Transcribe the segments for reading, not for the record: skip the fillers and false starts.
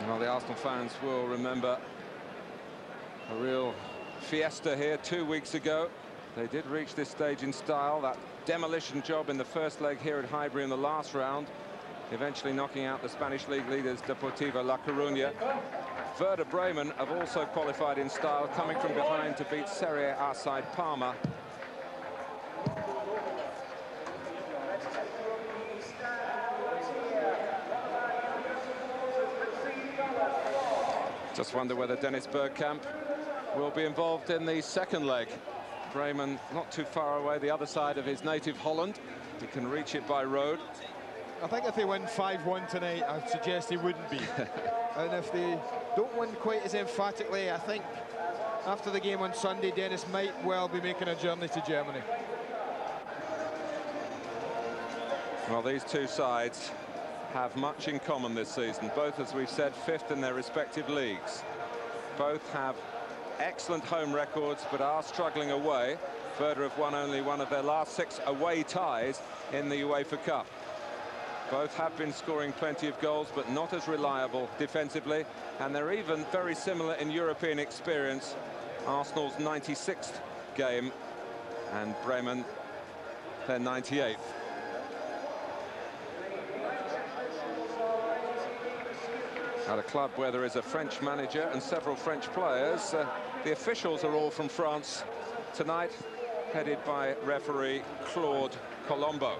Well, the Arsenal fans will remember a real fiesta here 2 weeks ago. They did reach this stage in style. That demolition job in the first leg here at Highbury in the last round, eventually knocking out the Spanish league leaders Deportivo La Coruña. Werder Bremen have also qualified in style, coming from behind to beat Serie A side Parma. Just wonder whether Dennis Bergkamp will be involved in the second leg. Bremen not too far away, the other side of his native Holland. He can reach it by road. I think if they win 5-1 tonight, I'd suggest he wouldn't be. And if they don't win quite as emphatically, I think after the game on Sunday, Dennis might well be making a journey to Germany. Well, these two sides have much in common this season. Both, as we've said, fifth in their respective leagues. Both have excellent home records, but are struggling away. Werder have won only one of their last 6 away ties in the UEFA Cup. Both have been scoring plenty of goals, but not as reliable defensively, and they're even very similar in European experience. Arsenal's 96th game, and Bremen their 98th. At a club where there is a French manager and several French players, the officials are all from France tonight, headed by referee Claude Colombo.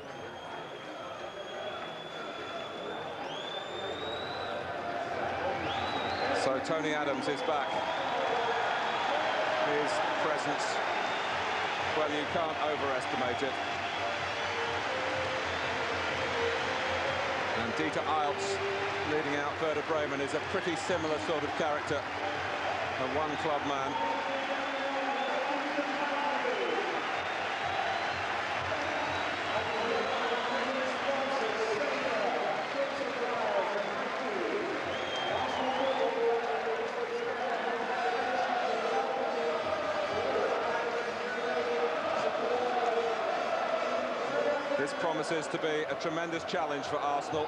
So Tony Adams is back. His presence, well, you can't overestimate it. And Dieter Eilts, leading out Werder Bremen, is a pretty similar sort of character, a one-club man. This promises to be a tremendous challenge for Arsenal.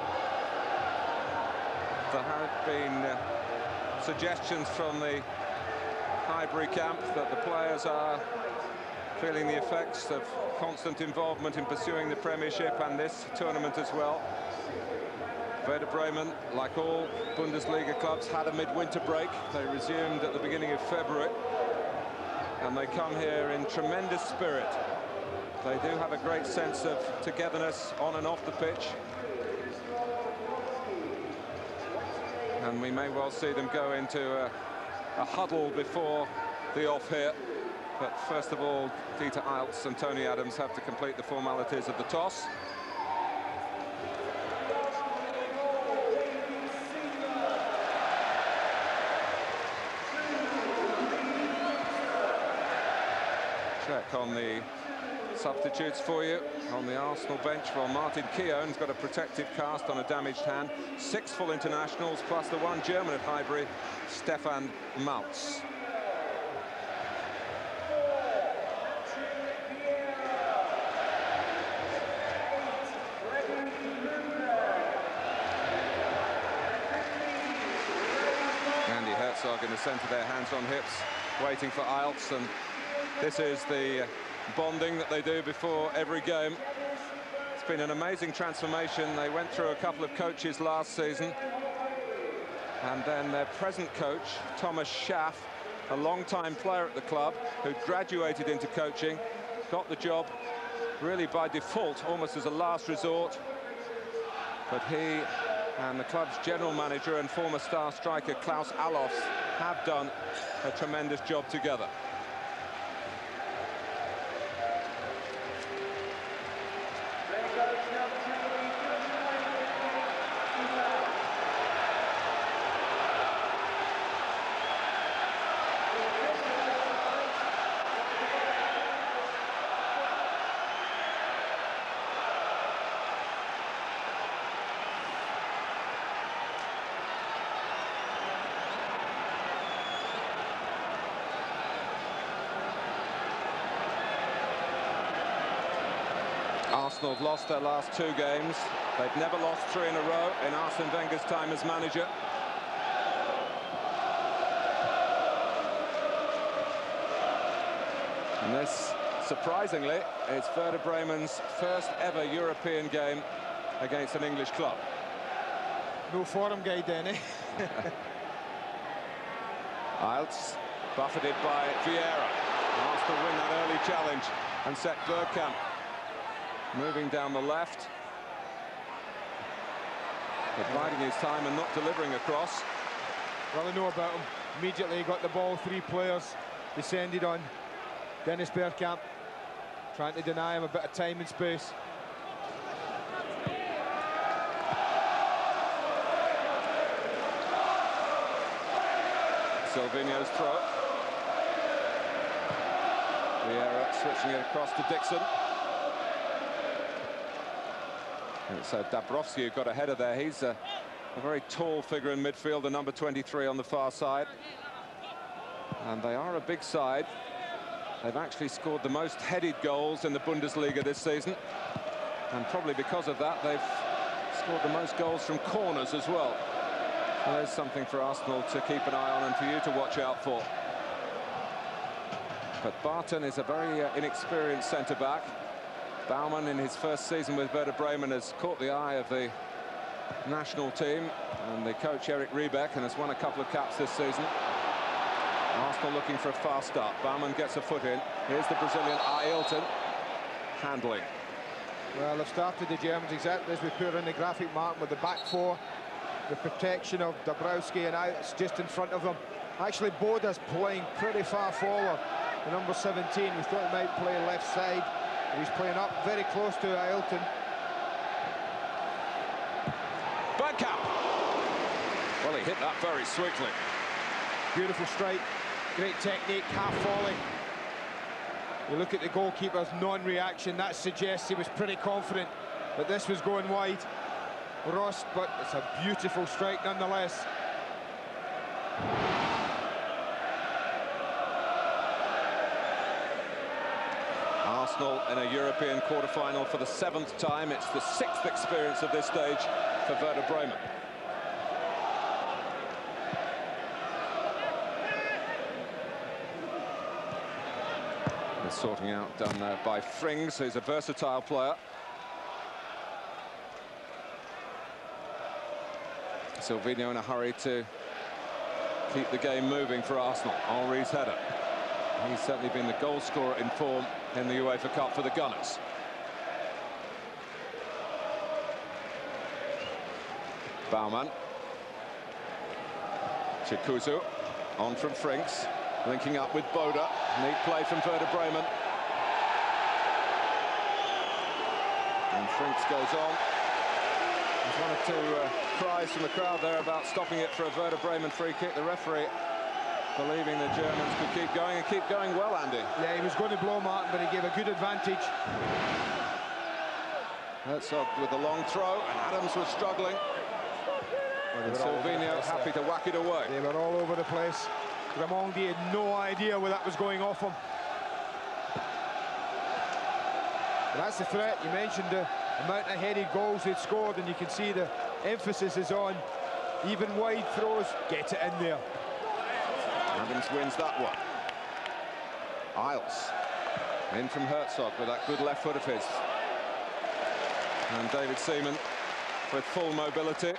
There have been suggestions from the Highbury camp that the players are feeling the effects of constant involvement in pursuing the Premiership and this tournament as well. Werder Bremen, like all Bundesliga clubs, had a midwinter break. They resumed at the beginning of February, and they come here in tremendous spirit. They do have a great sense of togetherness on and off the pitch. And we may well see them go into a huddle before the off here. But first of all, Dieter Eilts and Tony Adams have to complete the formalities of the toss. Check on the substitutes for you on the Arsenal bench. Well, Martin Keown's got a protective cast on a damaged hand. 6 full internationals, plus the 1 German at Highbury, Stefan Malz. Andy Herzog in the centre there, hands on hips, waiting for Eilts, and this is the bonding that they do before every game. It's been an amazing transformation. They went through a couple of coaches last season, and then their present coach, Thomas Schaff, a long-time player at the club who graduated into coaching, got the job really by default, almost as a last resort. But he and the club's general manager and former star striker Klaus Allofs have done a tremendous job together. Arsenal have lost their last 2 games. They've never lost 3 in a row in Arsene Wenger's time as manager. And this, surprisingly, is Werder Bremen's first ever European game against an English club. No forum guy, Denny. Eilts, buffeted by Vieira. Arsenal win that early challenge and set Bergkamp moving down the left. But biding his time and not delivering across. Well, I know about him. Immediately he got the ball, 3 players descended on Dennis Bergkamp, trying to deny him a bit of time and space. Silvinho's throw. Vieira switching it across to Dixon. And it's Dabrowski who got ahead of there. He's a very tall figure in midfield, the number 23 on the far side. And they are a big side. They've actually scored the most headed goals in the Bundesliga this season. And probably because of that, they've scored the most goals from corners as well. So there's something for Arsenal to keep an eye on and for you to watch out for. But Barten is a very inexperienced centre-back. Baumann, in his first season with Werder Bremen, has caught the eye of the national team and the coach Eric Riebeck, and has won a couple of caps this season. Arsenal looking for a fast start. Baumann gets a foot in. Here's the Brazilian Ailton handling. Well, they've started the Germans exactly as we put in the graphic, Martin, with the back 4, the protection of Dabrowski and Eilts just in front of them. Actually, Bode's playing pretty far forward. The number 17, we thought he might play left side. He's playing up very close to Ailton. Bergkamp. Well, he hit that very swiftly. Beautiful strike, great technique, half volley. You look at the goalkeeper's non-reaction, that suggests he was pretty confident that this was going wide. Rost, but it's a beautiful strike nonetheless. Arsenal in a European quarter-final for the 7th time. It's the 6th experience of this stage for Werder Bremen. The sorting out done by Frings, who's a versatile player. Silvinho in a hurry to keep the game moving for Arsenal. Henry's header. He's certainly been the goal scorer in form in the UEFA Cup for the Gunners. Baumann. Tjikuzu on from Frings, linking up with Bode. Neat play from Werder Bremen. And Frings goes on. There's 1 or 2 cries from the crowd there about stopping it for a Werder Bremen free kick. The referee believing the Germans could keep going and keep going well, Andy. Yeah, he was going to blow Martin, but he gave a good advantage. Herzog with a long throw, and Adams was struggling. And Silvinho happy to whack it away. They were all over the place. Grimandi had no idea where that was going off him. But that's the threat. You mentioned the amount of headed goals they'd scored, and you can see the emphasis is on even wide throws. Get it in there. Adams wins that one. Eilts in from Herzog with that good left foot of his. And David Seaman with full mobility.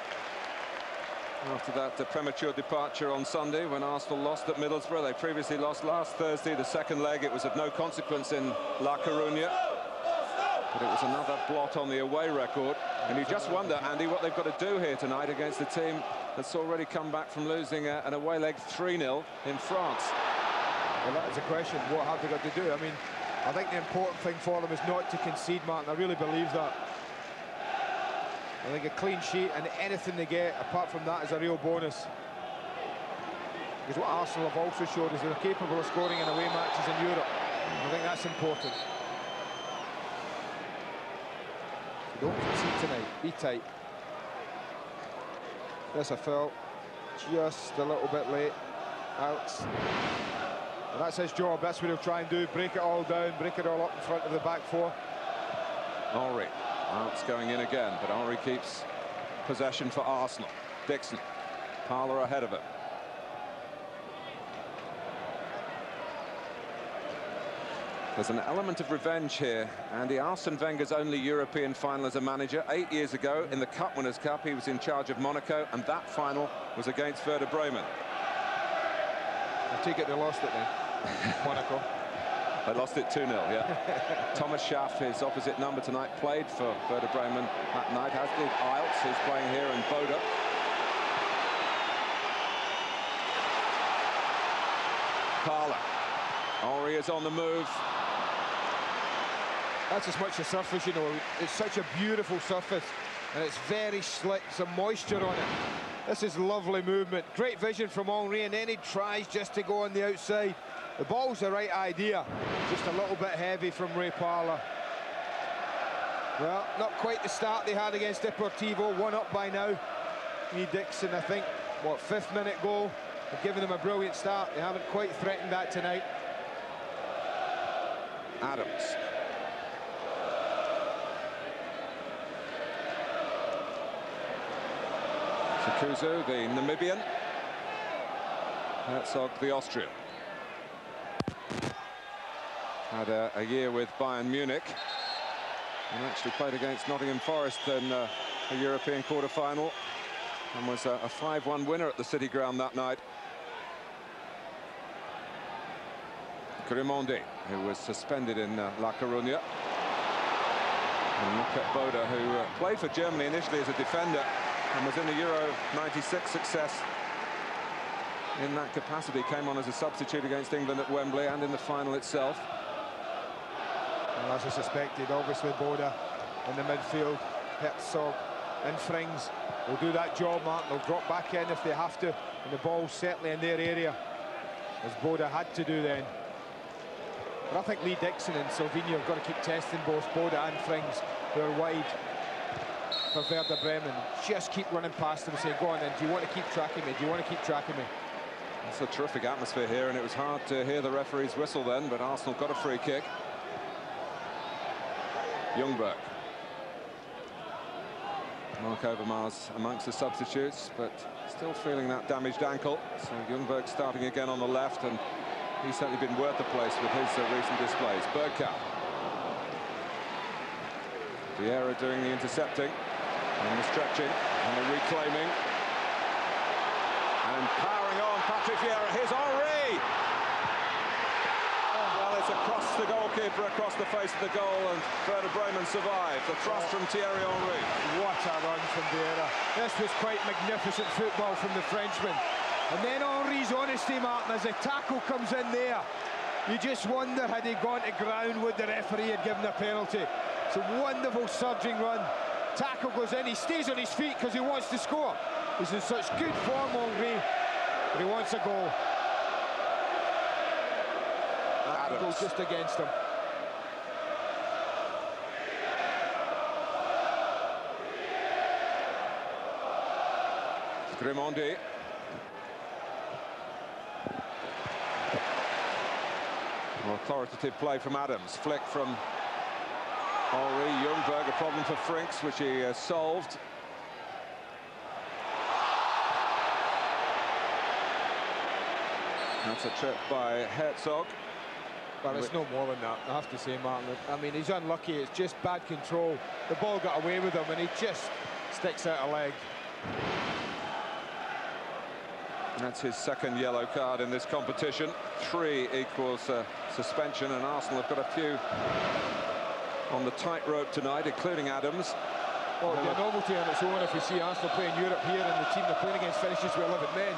After that premature departure on Sunday when Arsenal lost at Middlesbrough. They previously lost last Thursday, the second leg. It was of no consequence in La Coruña. But it was another blot on the away record. And you just wonder, Andy, what they've got to do here tonight against a team that's already come back from losing an away leg 3-0 in France. Well, that is a question. What have they got to do? I mean, I think the important thing for them is not to concede, Martin. I really believe that. I think a clean sheet and anything they get apart from that is a real bonus. Because what Arsenal have also showed is they're capable of scoring in away matches in Europe. I think that's important. So don't concede tonight. Be tight. There's a foul. Just a little bit late. Eilts. And that's his job. That's what he'll try and do. Break it all down. Break it all up in front of the back 4. Henry. Malz going in again, but Henry keeps possession for Arsenal. Dixon. Parlour ahead of him. There's an element of revenge here. Andy, Arsene Wenger's only European final as a manager 8 years ago in the Cup Winners' Cup. He was in charge of Monaco, and that final was against Werder Bremen. I take it they lost it then, Monaco. They lost it 2-0, yeah. Thomas Schaff, his opposite number tonight, played for Werder Bremen that night, as did Eilts, who's playing here, and Bode. Parlour. Henry is on the move. That's as much a surface, you know. It's such a beautiful surface, and it's very slick, some moisture on it. This is lovely movement. Great vision from Henry, and then he tries just to go on the outside. The ball's the right idea, just a little bit heavy from Ray Parlour. Well, not quite the start they had against Deportivo, 1 up by now. Dixon, I think, what, 5th minute goal. They've given them a brilliant start. They haven't quite threatened that tonight. Adams. Tjikuzu, the Namibian. Herzog, the Austrian. Had a year with Bayern Munich and actually played against Nottingham Forest in a European quarter-final and was a 5-1 winner at the City Ground that night. Grimandi, who was suspended in La Coruña. And look at Bode, who played for Germany initially as a defender and was in the Euro '96 success in that capacity. Came on as a substitute against England at Wembley and in the final itself. Well, as I suspected, obviously Bode in the midfield, Herzog and Frings will do that job, Martin. They'll drop back in if they have to, and the ball's certainly in their area, as Bode had to do then. But I think Lee Dixon and Silvinho have got to keep testing both Bode and Frings, who are wide for Werder Bremen. Just keep running past them, saying, go on then, do you want to keep tracking me? Do you want to keep tracking me? It's a terrific atmosphere here, and it was hard to hear the referee's whistle then, but Arsenal got a free kick. Ljungberg. Mark Overmars amongst the substitutes, but still feeling that damaged ankle. So Ljungberg starting again on the left, and he's certainly been worth the place with his recent displays. Bergkamp. Vieira doing the intercepting and the stretching and the reclaiming. And powering on, Patrick Vieira. Here's Henry! Well, it's across the goalkeeper, across the face of the goal, and Werder Bremen survived. The thrust from Thierry Henry. What a run from Vieira. This was quite magnificent football from the Frenchman. And then Henry's honesty, Martin, as the tackle comes in there. You just wonder, had he gone to ground, would the referee have given a penalty? It's a wonderful surging run. Tackle goes in, he stays on his feet because he wants to score. He's in such good form, Henry, but he wants a goal. That goes just against him. Grimandi. Authoritative play from Adams. Flick from Henry. Ljungberg, a problem for Frings, which he solved. That's a trip by Herzog. But it's no more than that, I have to say, Martin. I mean, he's unlucky. It's just bad control. The ball got away with him, and he just sticks out a leg. That's his second yellow card in this competition. 3 equals suspension, and Arsenal have got a few on the tightrope tonight, including Adams. Well, it'll be a novelty on its own if you see Arsenal playing Europe here, and the team they're playing against finishes with 11 men.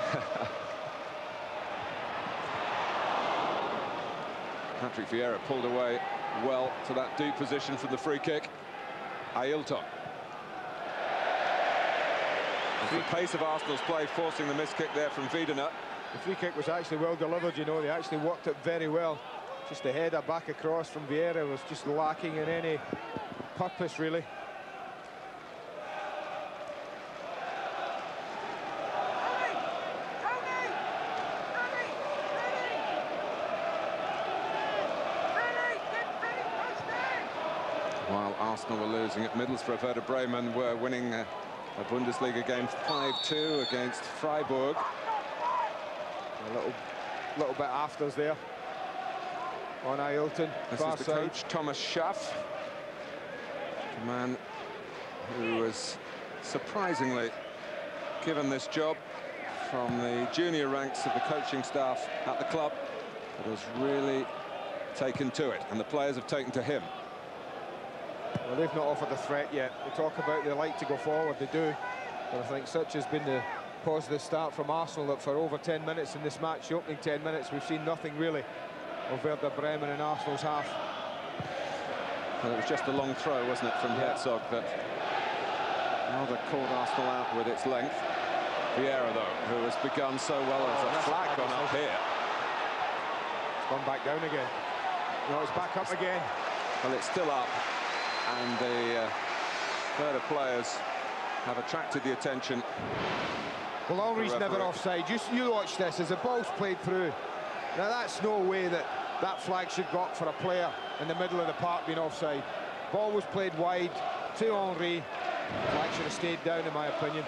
Patrick Vieira pulled away well to that deep position from the free kick. Ailton. The pace of Arsenal's play forcing the missed kick there from Wiedener. The free kick was actually well delivered, you know. They actually worked it very well. Just a header back across from Vieira was just lacking in any purpose, really. While Arsenal were losing at Middlesbrough, Werder Bremen were winning a Bundesliga game 5-2 against Freiburg. A little bit afters there. on Ailton. This is the coach, Thomas Schaff, the man who was surprisingly given this job from the junior ranks of the coaching staff at the club, but has really taken to it, and the players have taken to him. Well, they've not offered a threat yet. They talk about they like to go forward, they do, but I think such has been the positive start from Arsenal that for over 10 minutes in this match, the opening 10 minutes, we've seen nothing really of Werder Bremen in Arsenal's half. Well, it was just a long throw, wasn't it, from Herzog that rather caught Arsenal out with its length. Vieira, though, who has begun so well, as a flag gone up here. It's gone back down again. No, it's back up again. Well, it's still up, and the Werder players have attracted the attention. Well, Henry's never offside. You watch this as the ball's played through. Now, that's no way that flag should go up for a player in the middle of the park being offside. Ball was played wide to Henry. Flag should have stayed down, in my opinion.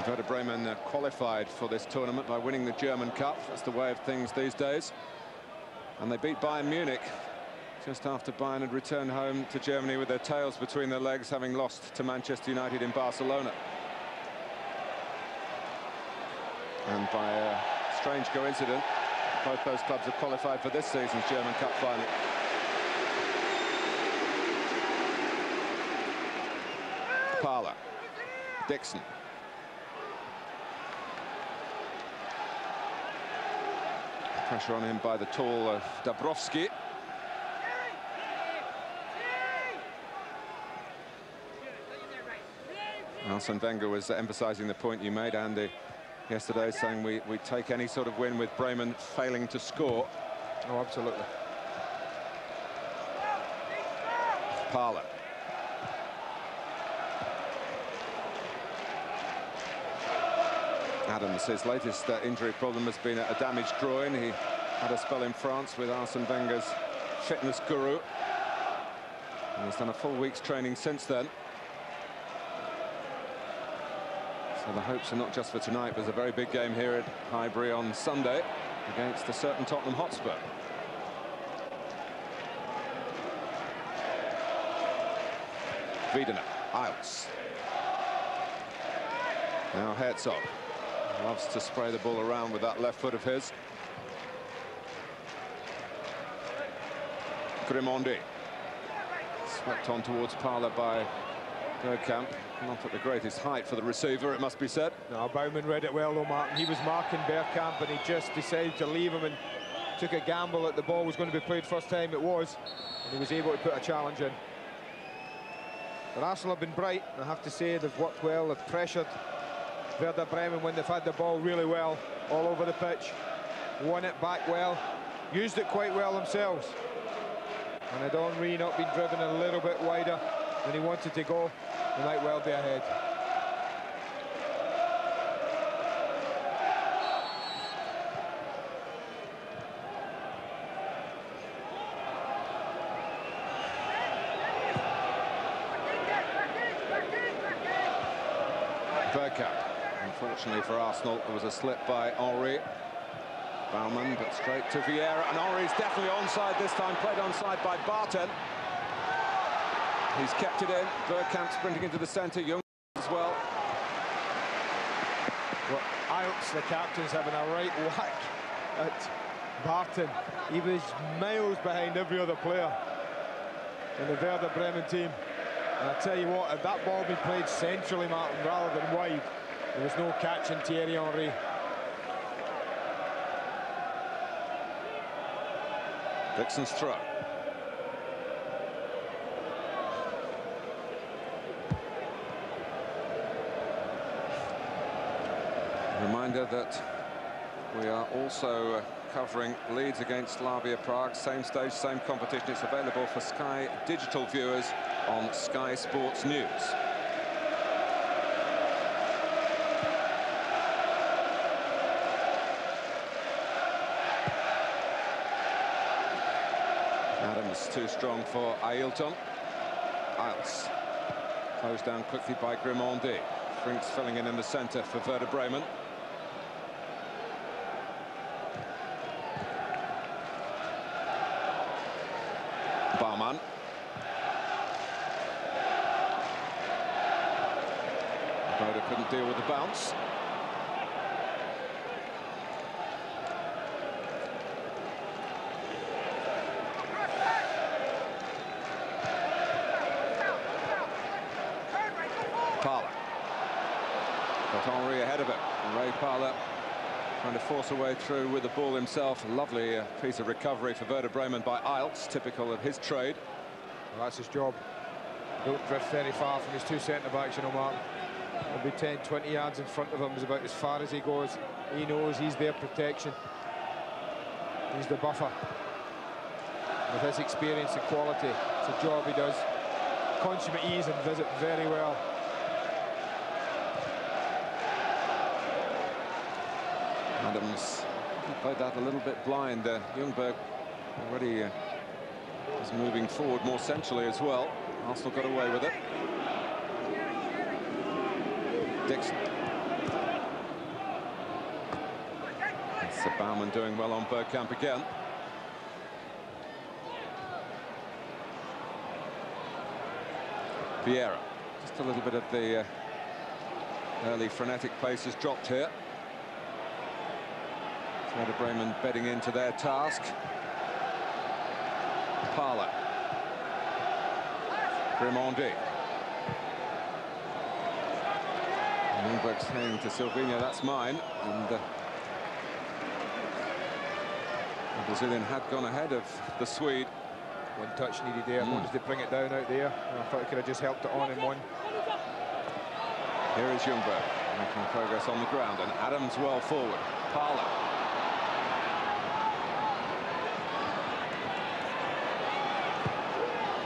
Werder Bremen qualified for this tournament by winning the German Cup. That's the way of things these days. And they beat Bayern Munich just after Bayern had returned home to Germany with their tails between their legs, having lost to Manchester United in Barcelona. And by a strange coincidence, both those clubs have qualified for this season's German Cup final. Parlour, Dixon. Pressure on him by the tall Dabrowski. Arsene Wenger was emphasising the point you made, Andy, yesterday, saying we take any sort of win with Bremen failing to score. Oh, absolutely. Parlour. Adams, his latest injury problem has been a damaged groin. He had a spell in France with Arsene Wenger's fitness guru, and he's done a full week's training since then. So the hopes are not just for tonight. There's a very big game here at Highbury on Sunday against a certain Tottenham Hotspur. Wiedener, Eilts. Now Herzog. Loves to spray the ball around with that left foot of his. Grimandi. Swept on towards Parlour by Bergkamp. Not at the greatest height for the receiver, it must be said. No, Baumann read it well, though, Martin. He was marking Bergkamp, and he just decided to leave him and took a gamble that the ball was going to be played first time it was, and he was able to put a challenge in. But Arsenal have been bright. I have to say they've worked well, they've pressured Werder Bremen when they've had the ball really well all over the pitch, won it back well, used it quite well themselves. And had Henry not been driven a little bit wider than he wanted to go, they might well be ahead. Bergkamp. Unfortunately for Arsenal, there was a slip by Henry. Baumann, but straight to Vieira, and Henry's definitely onside this time, played onside by Barten. He's kept it in. Bergkamp sprinting into the centre, Ljungberg as well. Well, Eilts, the captain's having a right whack at Barten. He was miles behind every other player in the Werder Bremen team. And I tell you what, if that ball had been played centrally, Martin, rather than wide, there was no catching Thierry Henry. Dixon's throw. Reminder that we are also covering Leeds against Slavia Prague. Same stage, same competition. It's available for Sky digital viewers on Sky Sports News. Adams too strong for Ailton. Eilts. Closed down quickly by Grimandi. Frings filling in the centre for Werder Bremen. Baumann. Bode couldn't deal with the bounce. Parlour. Got Henry ahead of it. Ray Parlour trying to force a way through with the ball himself. A lovely piece of recovery for Werder Bremen by Eilts, typical of his trade. Well, that's his job. Don't drift very far from his two centre-backs, you know, Mark. He'll be 10, 20 yards in front of him is about as far as he goes. He knows he's their protection. He's the buffer. With his experience and quality, it's a job he does. Consummate ease and visit very well. Adams played that a little bit blind. Ljungberg already is moving forward more centrally as well. Arsenal got away with it. Dixon. That's Baumann doing well on Bergkamp again. Vieira. Just a little bit of the early frenetic pace has dropped here. Werder Bremen bedding into their task. Parlour. Grimandi. Ljungberg saying to Silvinho, that's mine. And the Brazilian had gone ahead of the Swede. One touch needed there. Wanted to bring it down out there. I thought he could have just helped it on in one. Here is Ljungberg making progress on the ground, and Adams well forward. Parlour.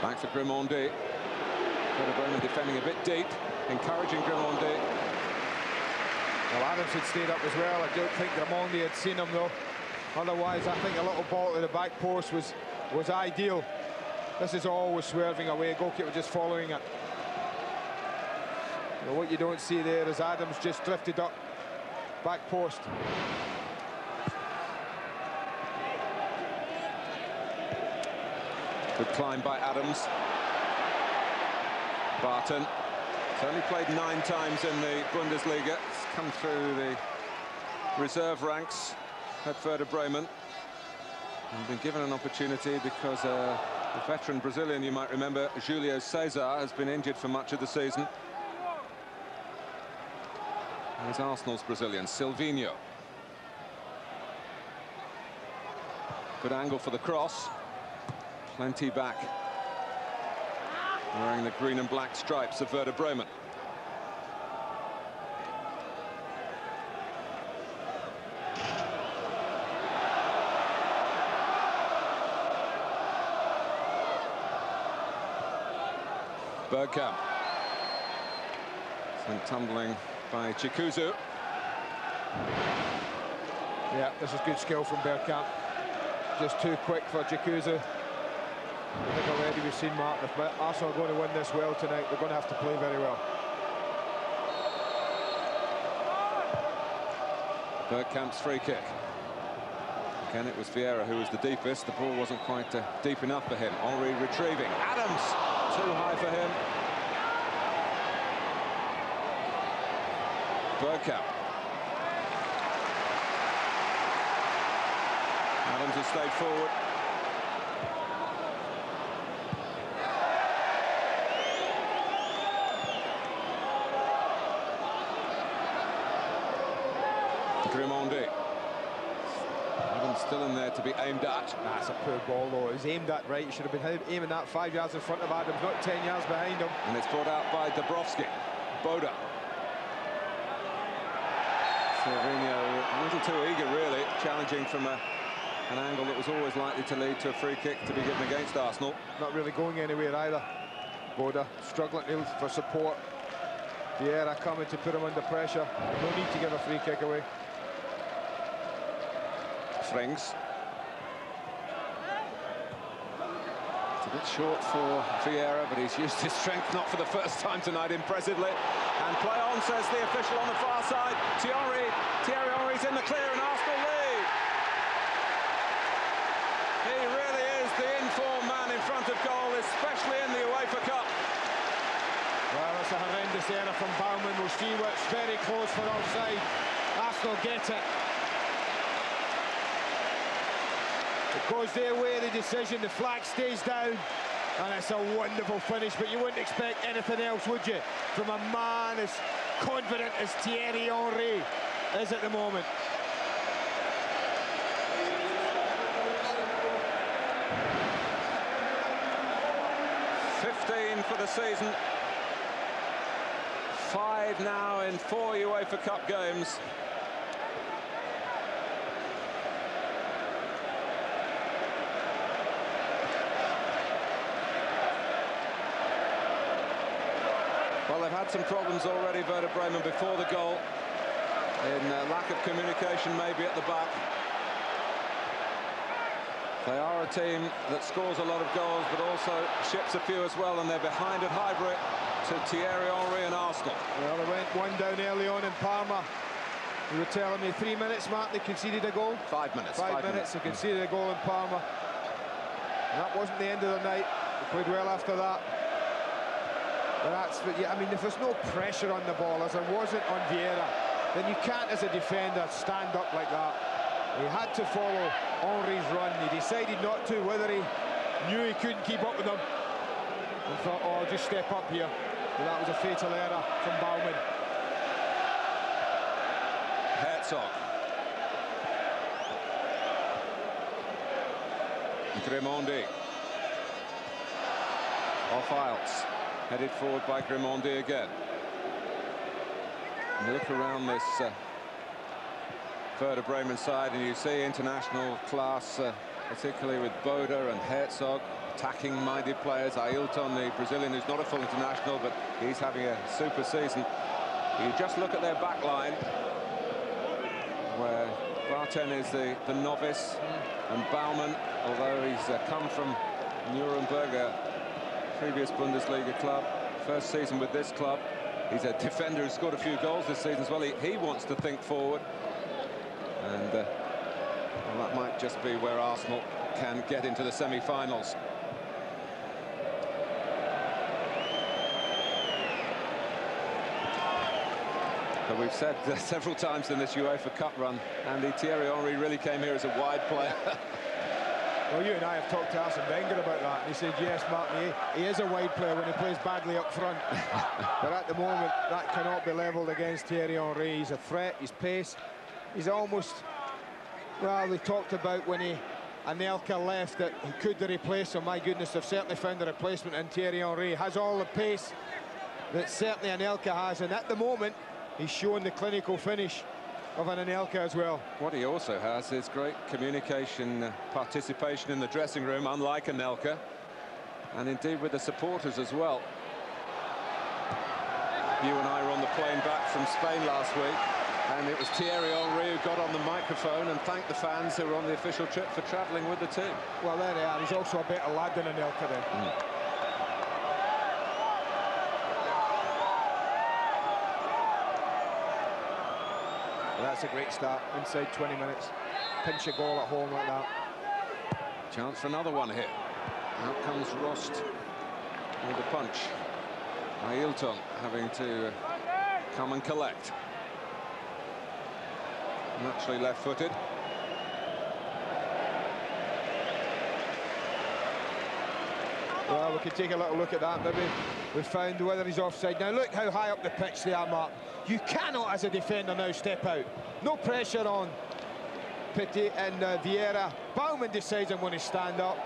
Back for Grimandi. Werder Bremen defending a bit deep, encouraging Grimandi. Well, Adams had stayed up as well. I don't think Grimandi had seen him though. Otherwise, I think a little ball to the back post was ideal. This is always swerving away. Goalkeeper just following it. Well, what you don't see there is Adams just drifted up back post. Good climb by Adams. Barten. He's only played 9 times in the Bundesliga. He's come through the reserve ranks at Werder Bremen. And been given an opportunity because the veteran Brazilian, you might remember, Julio Cesar, has been injured for much of the season. Here's Arsenal's Brazilian, Silvinho. Good angle for the cross. Plenty back. Wearing the green and black stripes of Werder Bremen. Bergkamp. Sent tumbling by Tjikuzu. Yeah, this is good skill from Bergkamp. Just too quick for Tjikuzu. I think already we've seen Mark, if Arsenal are going to win this well tonight, they're going to have to play very well. Bergkamp's free kick. Again, it was Vieira who was the deepest. The ball wasn't quite deep enough for him. Henry retrieving. Adams, too high for him. Bergkamp. Adams has stayed forward. Grimandi. Adams still in there to be aimed at. That's a poor ball though. It was aimed at right. He should have been aiming that 5 yards in front of Adams, not 10 yards behind him. And it's brought out by Dabrowski. Bode. Silvinho a little too eager really, challenging from an angle that was always likely to lead to a free kick to be given against Arsenal. Not really going anywhere either. Bode struggling for support. Vieira coming to put him under pressure. No need to give a free kick away. Frings. It's a bit short for Vieira, but he's used his strength not for the first time tonight impressively. And play on, says the official on the far side. Thierry Henry's in the clear and Arsenal lead. He really is the in-form man in front of goal, especially in the UEFA Cup. Well, it's a horrendous error from Baumann. We'll see what's very close for offside. Arsenal get it. It goes their way, the decision. The flag stays down. And it's a wonderful finish, but you wouldn't expect anything else, would you? From a man as confident as Thierry Henry is at the moment. For the season, 5 now in 4 UEFA Cup games. Well, they've had some problems already, Werder Bremen, before the goal, in lack of communication maybe at the back. They are a team that scores a lot of goals, but also ships a few as well, and they're behind at Highbury to Thierry Henry and Arsenal. Well, they went one down early on in Parma. You were telling me 3 minutes, Mark, they conceded a goal? 5 minutes. 5 minutes, they conceded a goal in Parma. And that wasn't the end of the night. They played well after that. But yeah, I mean, if there's no pressure on the ball, as there wasn't on Vieira, then you can't, as a defender, stand up like that. He had to follow Henry's run. He decided not to, whether he knew he couldn't keep up with him. And thought, oh, I'll just step up here. But that was a fatal error from Baumann. Herzog. Grimandi. Off Eilts. Headed forward by Grimandi again. And you look around this Werder Bremen side and you see international class, particularly with Bode and Herzog, attacking-minded players. Ailton, the Brazilian, who's not a full international, but he's having a super season. You just look at their back line, where Barten is the novice, and Baumann, although he's come from Nuremberg, a previous Bundesliga club, first season with this club. He's a defender who scored a few goals this season as well. He wants to think forward. And well, that might just be where Arsenal can get into the semi-finals. But we've said several times in this UEFA Cup run, Andy, Thierry Henry really came here as a wide player. Well, you and I have talked to Arsene Wenger about that, and he said, yes, Martin, he is a wide player when he plays badly up front. But at the moment, that cannot be levelled against Thierry Henry. He's a threat, his pace. He's almost, well, they talked about when Anelka left that he could replace him. My goodness, they've certainly found a replacement in Thierry Henry. He has all the pace that certainly Anelka has, and at the moment, he's shown the clinical finish of an Anelka as well. What he also has is great communication, participation in the dressing room, unlike Anelka, and indeed with the supporters as well. You and I were on the plane back from Spain last week, and it was Thierry Henry who got on the microphone and thanked the fans who were on the official trip for travelling with the team. Well, there they are. He's also a better lad than Anelka then. That's a great start, inside 20 minutes. Pinch a goal at home like that. Chance for another one here. Out comes Rost with the punch. Ailton having to come and collect. Naturally left-footed. Well, we could take a little look at that. Maybe we've found whether he's offside. Now look how high up the pitch they are, Mark. You cannot, as a defender, now step out. No pressure on Petit and Vieira. Baumann decides I'm going to stand up.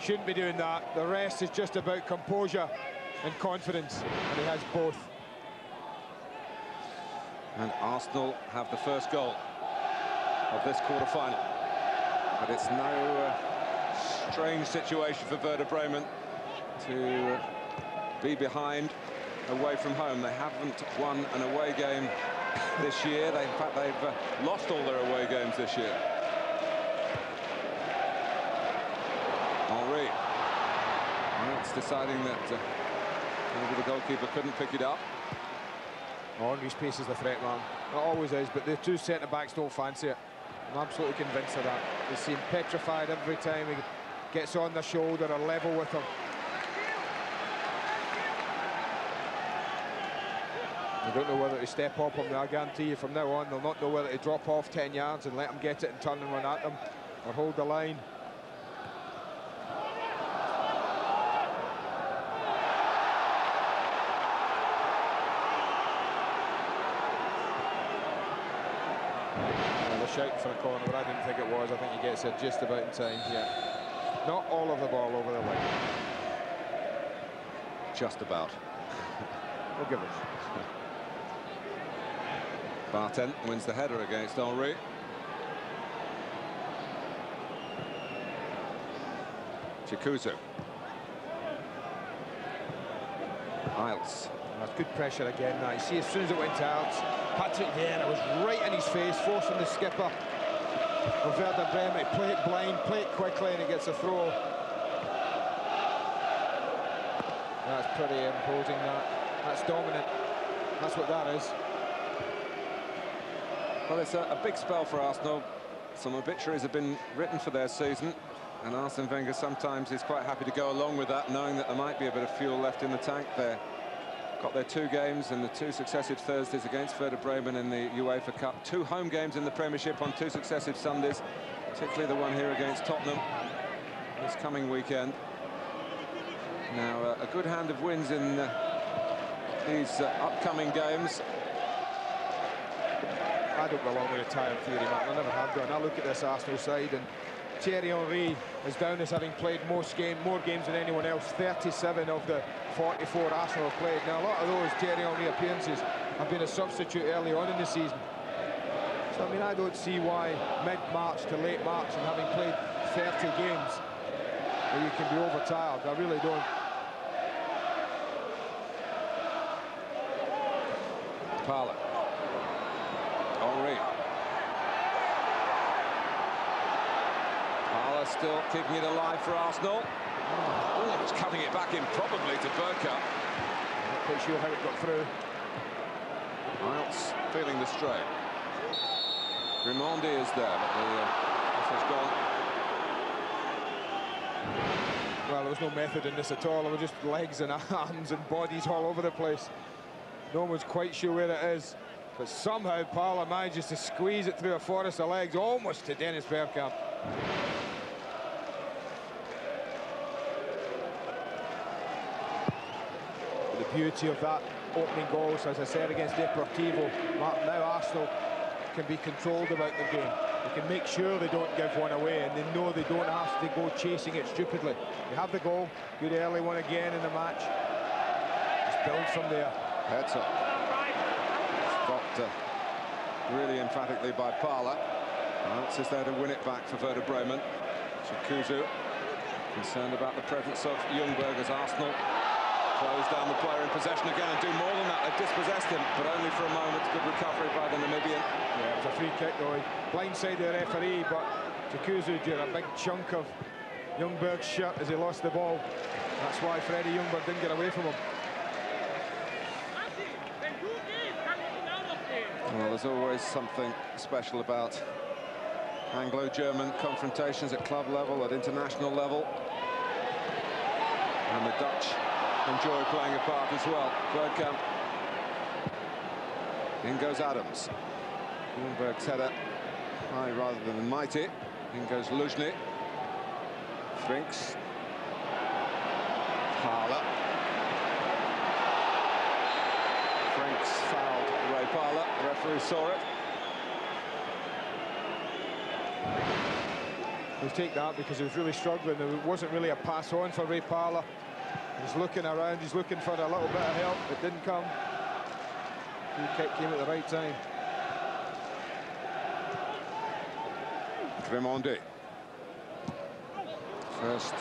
Shouldn't be doing that. The rest is just about composure and confidence, and he has both. And Arsenal have the first goal of this quarter-final. But it's no strange situation for Werder Bremen to be behind away from home. They haven't won an away game this year. In fact, they've lost all their away games this year. Henry Eilts deciding that maybe the goalkeeper couldn't pick it up. Henry's pace is the threat, man. It always is, but the two centre-backs don't fancy it. I'm absolutely convinced of that. They seem petrified every time he gets on their shoulder or level with them. They don't know whether to step up on them. I guarantee you from now on, they'll not know whether to drop off 10 yards and let them get it and turn and run at them, or hold the line. Shouting for a corner, but I didn't think it was. I think he gets it just about in time. Yeah, not all of the ball over the line. Just about. We'll give it. Barten wins the header against Henry. Tjikuzu. Eilts. That's good pressure again now. You see, as soon as it went out, Patrick Vieira was right in his face, forcing the skipper of Werder Bremen to play it blind, play it quickly, and he gets a throw. That's pretty imposing, that. That's dominant. That's what that is. Well, it's a big spell for Arsenal. Some obituaries have been written for their season, and Arsene Wenger sometimes is quite happy to go along with that, knowing that there might be a bit of fuel left in the tank there. Got their 2 games and the 2 successive Thursdays against Werder Bremen in the UEFA Cup. 2 home games in the Premiership on 2 successive Sundays, particularly the one here against Tottenham this coming weekend. Now, a good hand of wins in these upcoming games. I don't belong with a tired theory, Mark. I never have done. I look at this Arsenal side, and Thierry Henry is down as having played more games than anyone else. 37 of the 44 Arsenal have played. Now, a lot of those Thierry Henry appearances have been a substitute early on in the season. So, I mean, I don't see why mid-March to late March, and having played 30 games, that you can be overtired. I really don't. Parlour. Henry. Parlour still keeping it alive for Arsenal. Oh, it's cutting it back in probably to Bergkamp. Not quite sure how it got through. Malz feeling the strain. Grimandi is there, but the has gone. Well, there was no method in this at all. There were just legs and arms and bodies all over the place. No one's quite sure where it is, but somehow Parlour manages to squeeze it through a forest of legs, almost to Dennis Bergkamp. The beauty of that opening goal, so as I said, against Deportivo, now Arsenal can be controlled about the game. They can make sure they don't give one away, and they know they don't have to go chasing it stupidly. They have the goal, good early one again in the match. Just build from there. Herzog. Stopped really emphatically by Parlour. Malz is there to win it back for Werder Bremen. Tjikuzu concerned about the presence of Ljungberg as Arsenal close down the player in possession again and do more than that. They've dispossessed him, but only for a moment. Good recovery by the Namibian. Yeah, it was a free kick though. Blindsided the referee, but Tjikuzu did a big chunk of Ljungberg's shirt as he lost the ball. That's why Freddie Ljungberg didn't get away from him. Well, there's always something special about Anglo-German confrontations at club level, at international level. And the Dutch enjoy playing a part as well. Bergkamp. In goes Adams. Ljungberg's header high rather than mighty. In goes Luzhny. Frings. Parlour. Frings fouled Ray Parlour. The referee saw it. We'll take that because he was really struggling. There wasn't really a pass on for Ray Parlour. He's looking around, he's looking for a little bit of help. It didn't come. Free kick came at the right time. Grimandi. First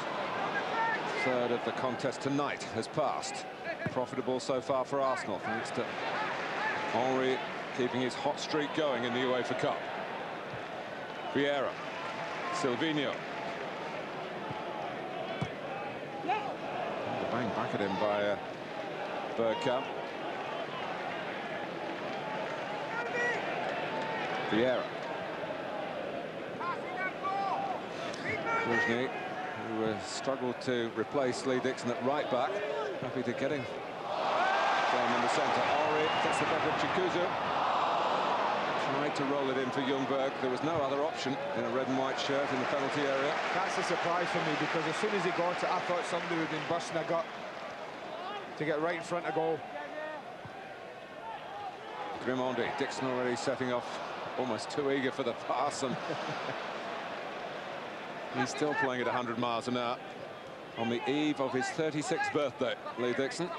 third of the contest tonight has passed. Profitable so far for Arsenal, thanks to Henry keeping his hot streak going in the UEFA Cup. Vieira. Silvinho. banged back at him by Bergkamp. Vieira. Luzhny, who struggled to replace Lee Dixon at right back. Happy to get him. Game in the centre. Ori gets the better of Tjikuzu. Tried to roll it in for Ljungberg. There was no other option in a red and white shirt in the penalty area. That's a surprise for me, because as soon as he got it, I thought somebody would have been busting a gut to get right in front of goal. Grimandi, Dixon already setting off, almost too eager for the pass, and he's still playing at 100 miles an hour on the eve of his 36th birthday, Lee Dixon.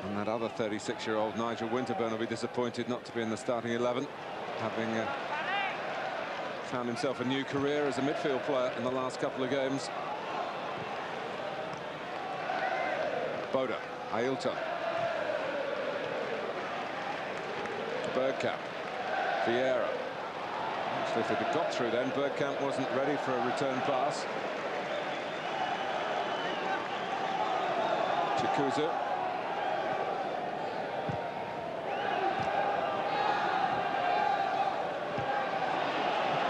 And that other 36-year-old Nigel Winterburn will be disappointed not to be in the starting 11, having found himself a new career as a midfield player in the last couple of games. Bode, Ailton, Bergkamp, Vieira. Actually, if it had got through then, Bergkamp wasn't ready for a return pass. Tjikuzu.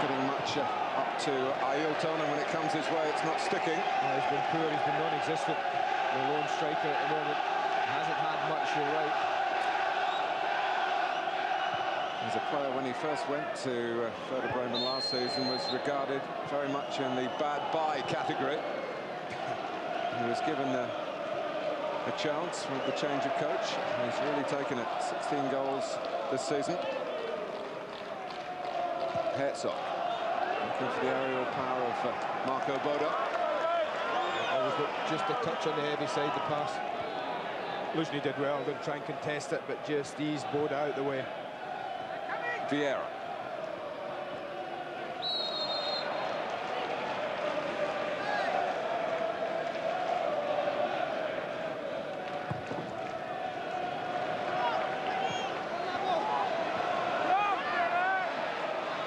Getting much up to Ailton, and when it comes his way, it's not sticking. He's been poor, he's been non-existent. The lone striker at the moment hasn't had much, you're right. As a player, when he first went to Werder Bremen last season, was regarded very much in the bad buy category. He was given a chance with the change of coach. He's really taken it. 16 goals this season. Herzog looking for the aerial power of Marco Bode. Always looked just a touch on the heavy side, the pass. Luzhny did well, going to try and contest it, but just eased Bode out the way. Vieira.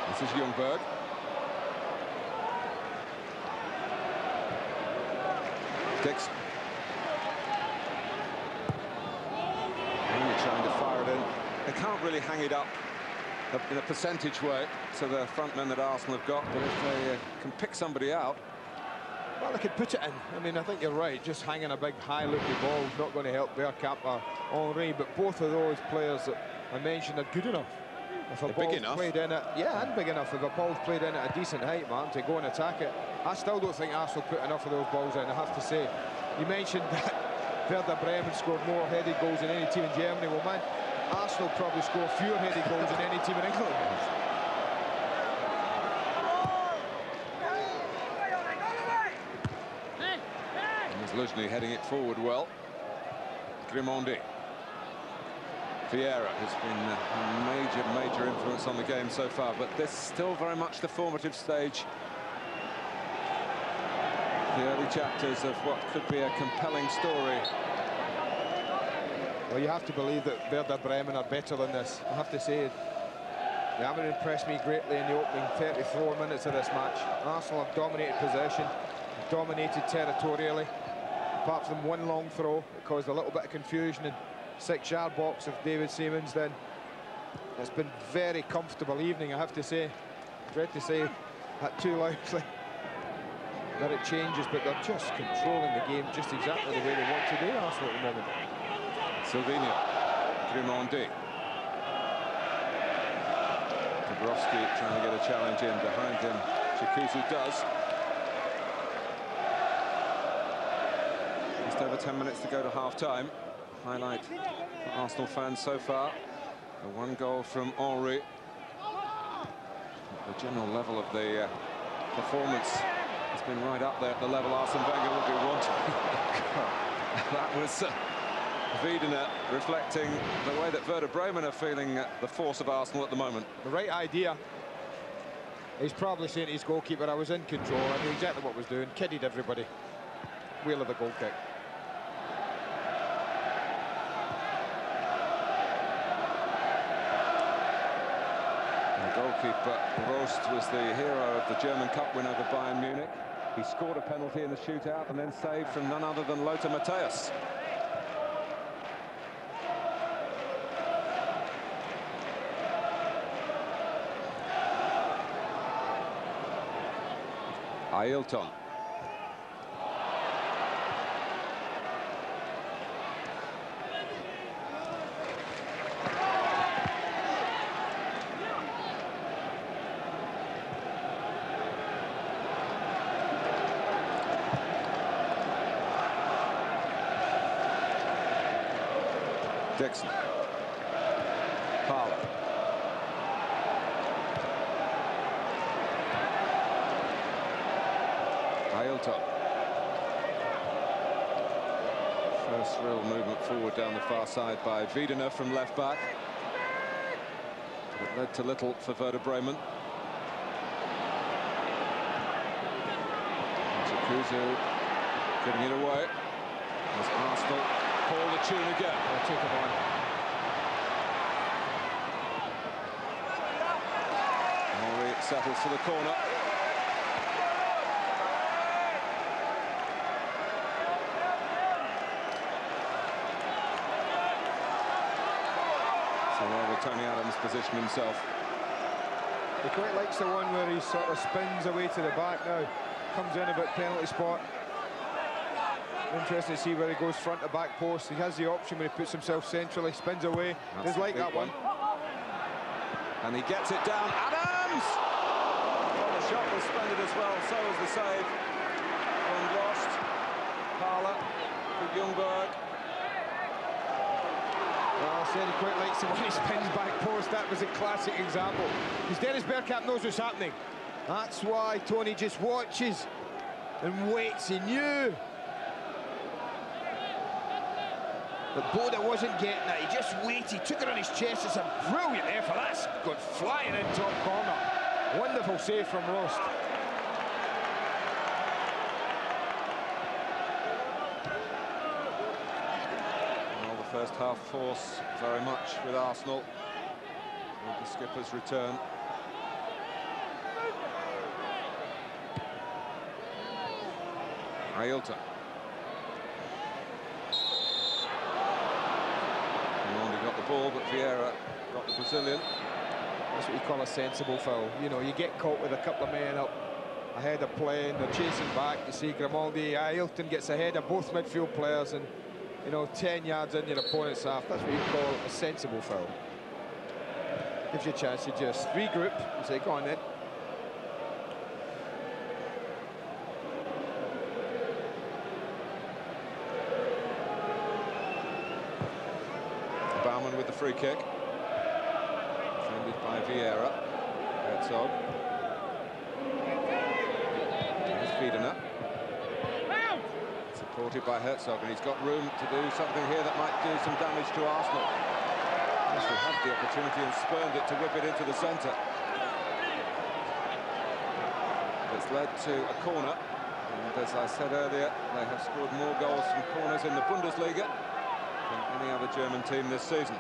This is Ljungberg. Dixon. Only trying to fire it in. They can't really hang it up in a percentage way to the front men that Arsenal have got, but if they can pick somebody out. Well, they could put it in. I mean, I think you're right. Just hanging a big high-looking ball is not going to help Bergkamp or Henry, but both of those players that I mentioned are good enough. If a ball's played in it, yeah, and big enough. If a ball's played in at a decent height, man, to go and attack it. I still don't think Arsenal put enough of those balls in, I have to say. You mentioned that Werder Bremen scored more headed goals than any team in Germany. Well, man, Arsenal probably score fewer headed goals than any team in England. There's Luzhny heading it forward well. Grimandi. Vieira has been a major influence on the game so far, but this is still very much the formative stage. The early chapters of what could be a compelling story. Well, you have to believe that Werder Bremen are better than this. I have to say, they haven't impressed me greatly in the opening 34 minutes of this match. Arsenal have dominated possession, dominated territorially. Apart from one long throw, it caused a little bit of confusion in 6-yard box of David Seaman's. Then it's been very comfortable evening, I have to say. I dread to say that too loudly that it changes, but they're just controlling the game just exactly the way they want to do, Arsenal, at the moment. Silvinho, Grimandi. Dabrowski trying to get a challenge in behind him. Tjikuzu does. Just over 10 minutes to go to half-time. Highlight for Arsenal fans so far. The one goal from Henry. The general level of the performance has been right up there at the level Arsene Wenger would be wanting. That was Wiedener reflecting the way that Werder Bremen are feeling the force of Arsenal at the moment. The right idea. He's probably saying to his goalkeeper, I was in control, I knew exactly what I was doing, kidded everybody. Wheel of the goal kick. Goalkeeper Rost was the hero of the German Cup win over Bayern Munich. He scored a penalty in the shootout and then saved from none other than Lothar Matthäus. Ailton. Dixon. Parlour. Ailton. First real movement forward down the far side by Wiedener from left back. It led to little for Werder Bremen. Tjikuzu giving it away. As Arsenal call the tune again. They'll take him on. Henry settles for the corner. So well with Tony Adams position himself. He quite likes the one where he sort of spins away to the back now. Comes in a bit penalty spot. Interesting to see where he goes front to back post. He has the option when he puts himself centrally, spins away. Does like that one. And he gets it down. Adams! Well, the shot was splendid as well. So was the save from Rost. Parlour for Ljungberg. Well, I said he quite likes the one he spins back post. That was a classic example. Because Dennis Bergkamp knows what's happening. That's why Tony just watches and waits. He knew. But Bode wasn't getting that. He just waited, took it on his chest. It's a brilliant effort. That's gone flying in top corner. Wonderful save from Rost. Well, the first half force very much with Arsenal. With the skipper's return. Ailton. Got the ball, but Vieira got the Brazilian. That's what you call a sensible foul. You know, you get caught with a couple of men up ahead of play and they're chasing back. You see Grimandi, Ailton gets ahead of both midfield players and, you know, 10 yards in your opponent's half. That's what you call a sensible foul. Gives you a chance to just regroup and say, go on then. Baumann with the free kick. Defended by Vieira. Herzog. Here's Wiedener. Supported by Herzog, and he's got room to do something here that might do some damage to Arsenal. Arsenal had the opportunity and spurned it to whip it into the centre. It's led to a corner, and as I said earlier, they have scored more goals from corners in the Bundesliga than any other German team this season.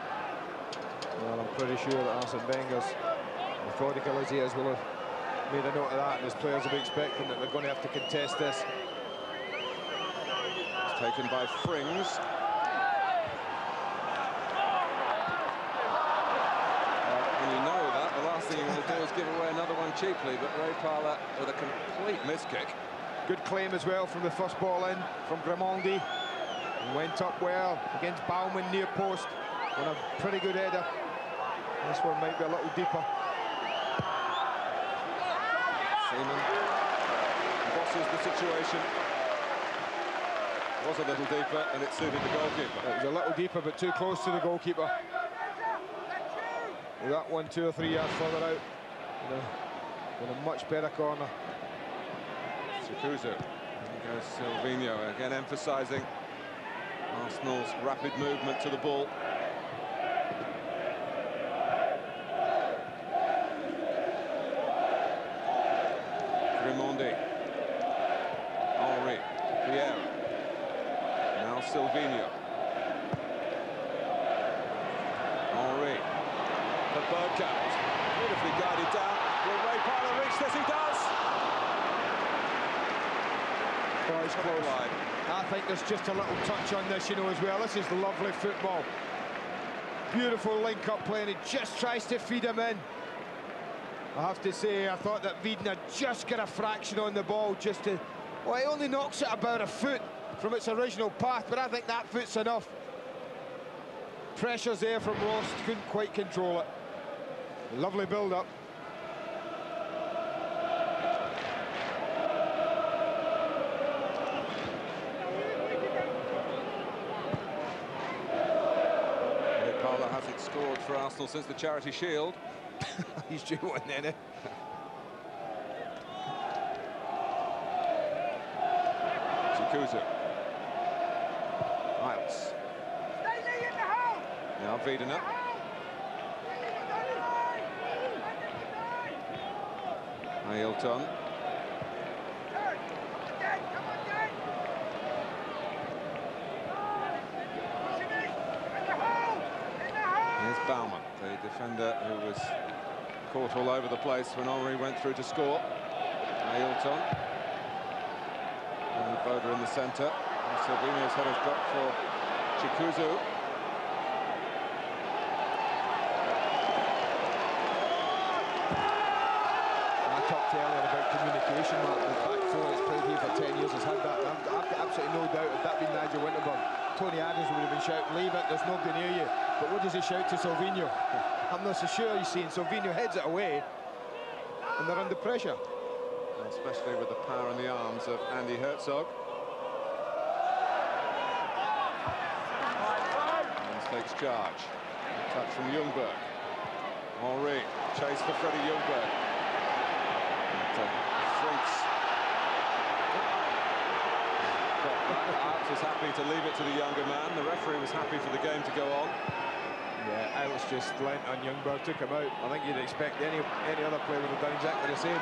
Well, I'm pretty sure that Arsene Wenger's methodical as he is will have made a note of that, and his players will be expecting that they're going to have to contest this. It's taken by Frings. When you know that, the last thing you want to do is give away another one cheaply, but Ray Parlour with a complete miss kick. Good claim as well from the first ball in from Grimandi. Went up well against Baumann near post on a pretty good header. This one might be a little deeper. Seaman bosses the situation. Was a little deeper and it suited the goalkeeper. It was a little deeper but too close to the goalkeeper. With that one 2 or 3 yards further out in a much better corner. Tjikuzu. There goes Silvinho again, emphasising Arsenal's rapid movement to the ball. Grimandi. Henry. Vieira. Now Silvinho. Henry. For Bergkamp. beautifully guided down. Will Ray Parlour reach this? He does! Oh, he's close. Wide. I think there's just a little touch on this, you know, as well. This is lovely football. Beautiful link-up play, and he just tries to feed him in. I have to say, I thought that Wiedener just got a fraction on the ball, just to... Well, he only knocks it about a foot from its original path, but I think that foot's enough. Pressure's there from Rost, couldn't quite control it. Lovely build-up. Parlour hasn't scored for Arsenal since the Charity Shield. He's due one then, eh? Tjikuzu. Eilts. Now Wiedener. Ailton. Here's Baumann, the defender who was caught all over the place when Henry went through to score. Ailton. And Bode in the centre. Silvinho's header's got for Tjikuzu. Earlier about communication, Mark. The back four that's played here for 10 years has had that. I've got absolutely no doubt if that been Nigel Winterburn, Tony Adams would have been shouting, leave it, there's nobody near you. But what does he shout to Silvinho? I'm not so sure he's seeing Silvinho heads it away, and they're under pressure. Especially with the power in the arms of Andy Herzog. And takes charge. Touch from Ljungberg. Henry, chase for Freddie Ljungberg. Frings. Eilts was happy to leave it to the younger man. The referee was happy for the game to go on. Yeah, Eilts just lent on Ljungberg, took him out. I think you'd expect any other player would have done exactly the same.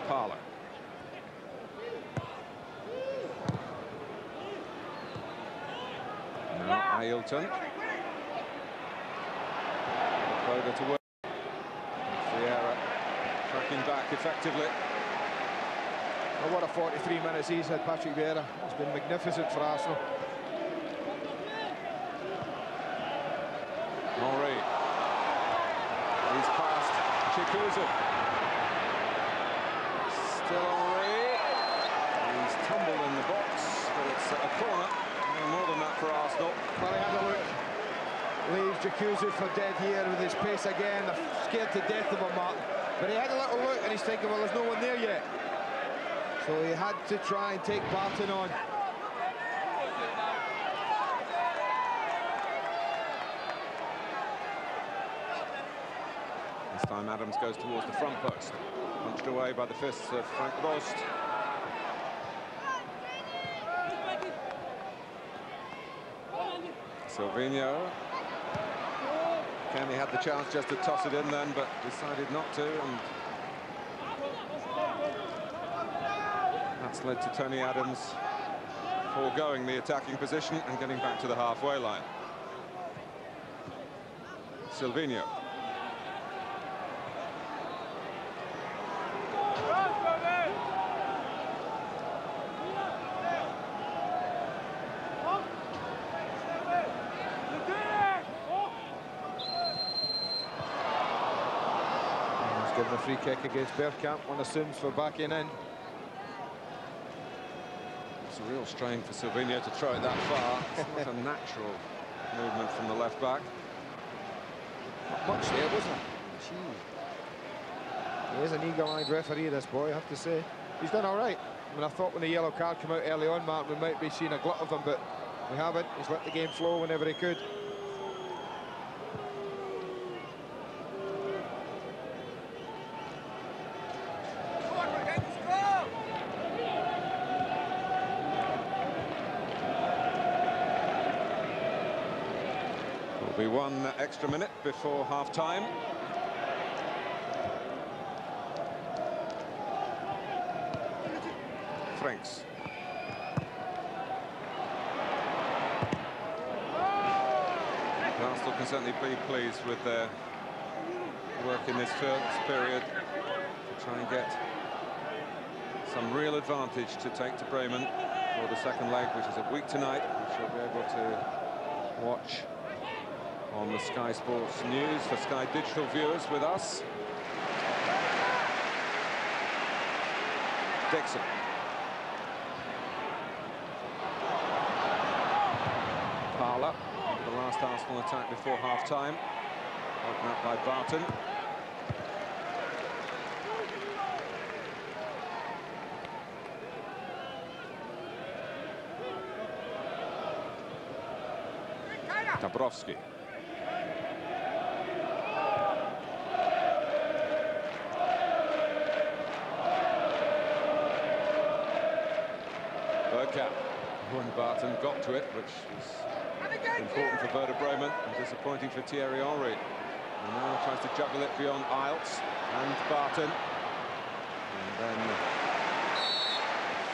Parlour. Now Ailton. Bode to work. Vieira tracking back effectively. Oh, what a 43 minutes he's had, Patrick Vieira. It's been magnificent for Arsenal. Henry. He's past Tjikuzu. Still Henry. He's tumbled in the box, but it's a corner. More than that for Arsenal. Well, he had a look. Leaves Tjikuzu for dead here with his pace again. They're scared to death of him, Mark. But he had a little look and he's thinking, well, there's no one there yet. So he had to try and take Barten on. This time Adams goes towards the front post. Punched away by the fists of Frank Rost. Silvinho. Kenny had the chance just to toss it in then, but decided not to, and that's led to Tony Adams foregoing the attacking position and getting back to the halfway line. Silvinho. Given a free kick against Bergkamp, one assumes for backing in. It's a real strain for Silvinho to throw it that far. It's not a natural movement from the left back. Not much there, wasn't it? Gee. He is an eagle-eyed referee, this boy, I have to say. He's done all right. I mean, I thought when the yellow card came out early on, Mark, we might be seeing a glut of him, but we haven't. He's let the game flow whenever he could. Be one extra minute before half-time. Frings. Arsenal can certainly be pleased with their work in this first period to try and get some real advantage to take to Bremen for the second leg, which is a week tonight, which you'll be able to watch on the Sky Sports News for Sky Digital viewers with us. Dixon. Parlour, the last Arsenal attack before half-time. Open up by Barten. Dabrowski. Bergkamp. When Barten got to it, which was important for Werder Bremen and disappointing for Thierry Henry. And now tries to juggle it beyond Eilts and Barten. And then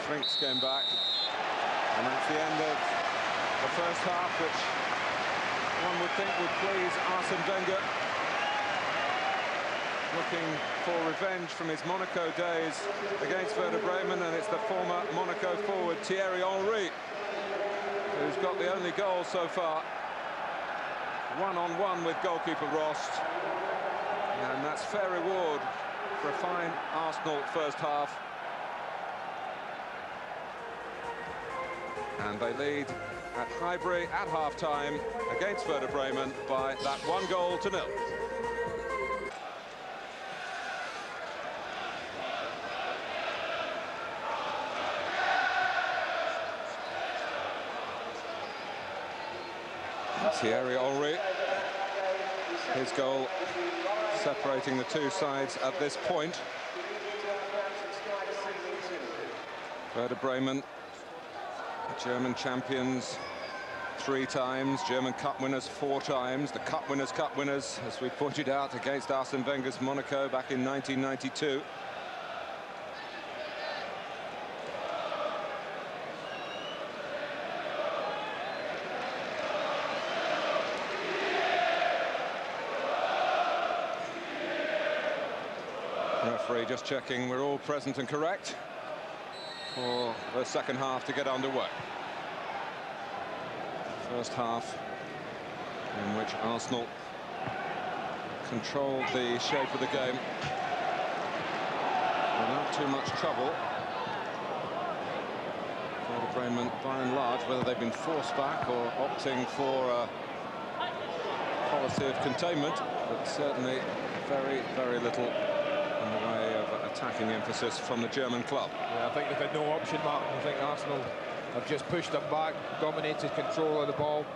Frings came back. And that's the end of the first half, which one would think would please Arsene Wenger. Looking for revenge from his Monaco days against Werder Bremen, and it's the former Monaco forward Thierry Henry who's got the only goal so far. One-on-one with goalkeeper Rost, and that's fair reward for a fine Arsenal first half. And they lead at Highbury at half-time against Werder Bremen by that 1-0. Thierry Henry, his goal separating the two sides at this point. Werder Bremen, German champions 3 times, German Cup winners 4 times, the Cup winners, as we pointed out, against Arsene Wenger's Monaco back in 1992. Referee just checking we're all present and correct for the second half to get underway. First half in which Arsenal controlled the shape of the game without too much trouble. Werder Bremen, by and large, whether they've been forced back or opting for a policy of containment, but certainly very, very little in the way of attacking emphasis from the German club. Yeah, I think they've had no option, Martin. I think Arsenal have just pushed them back, dominated control of the ball,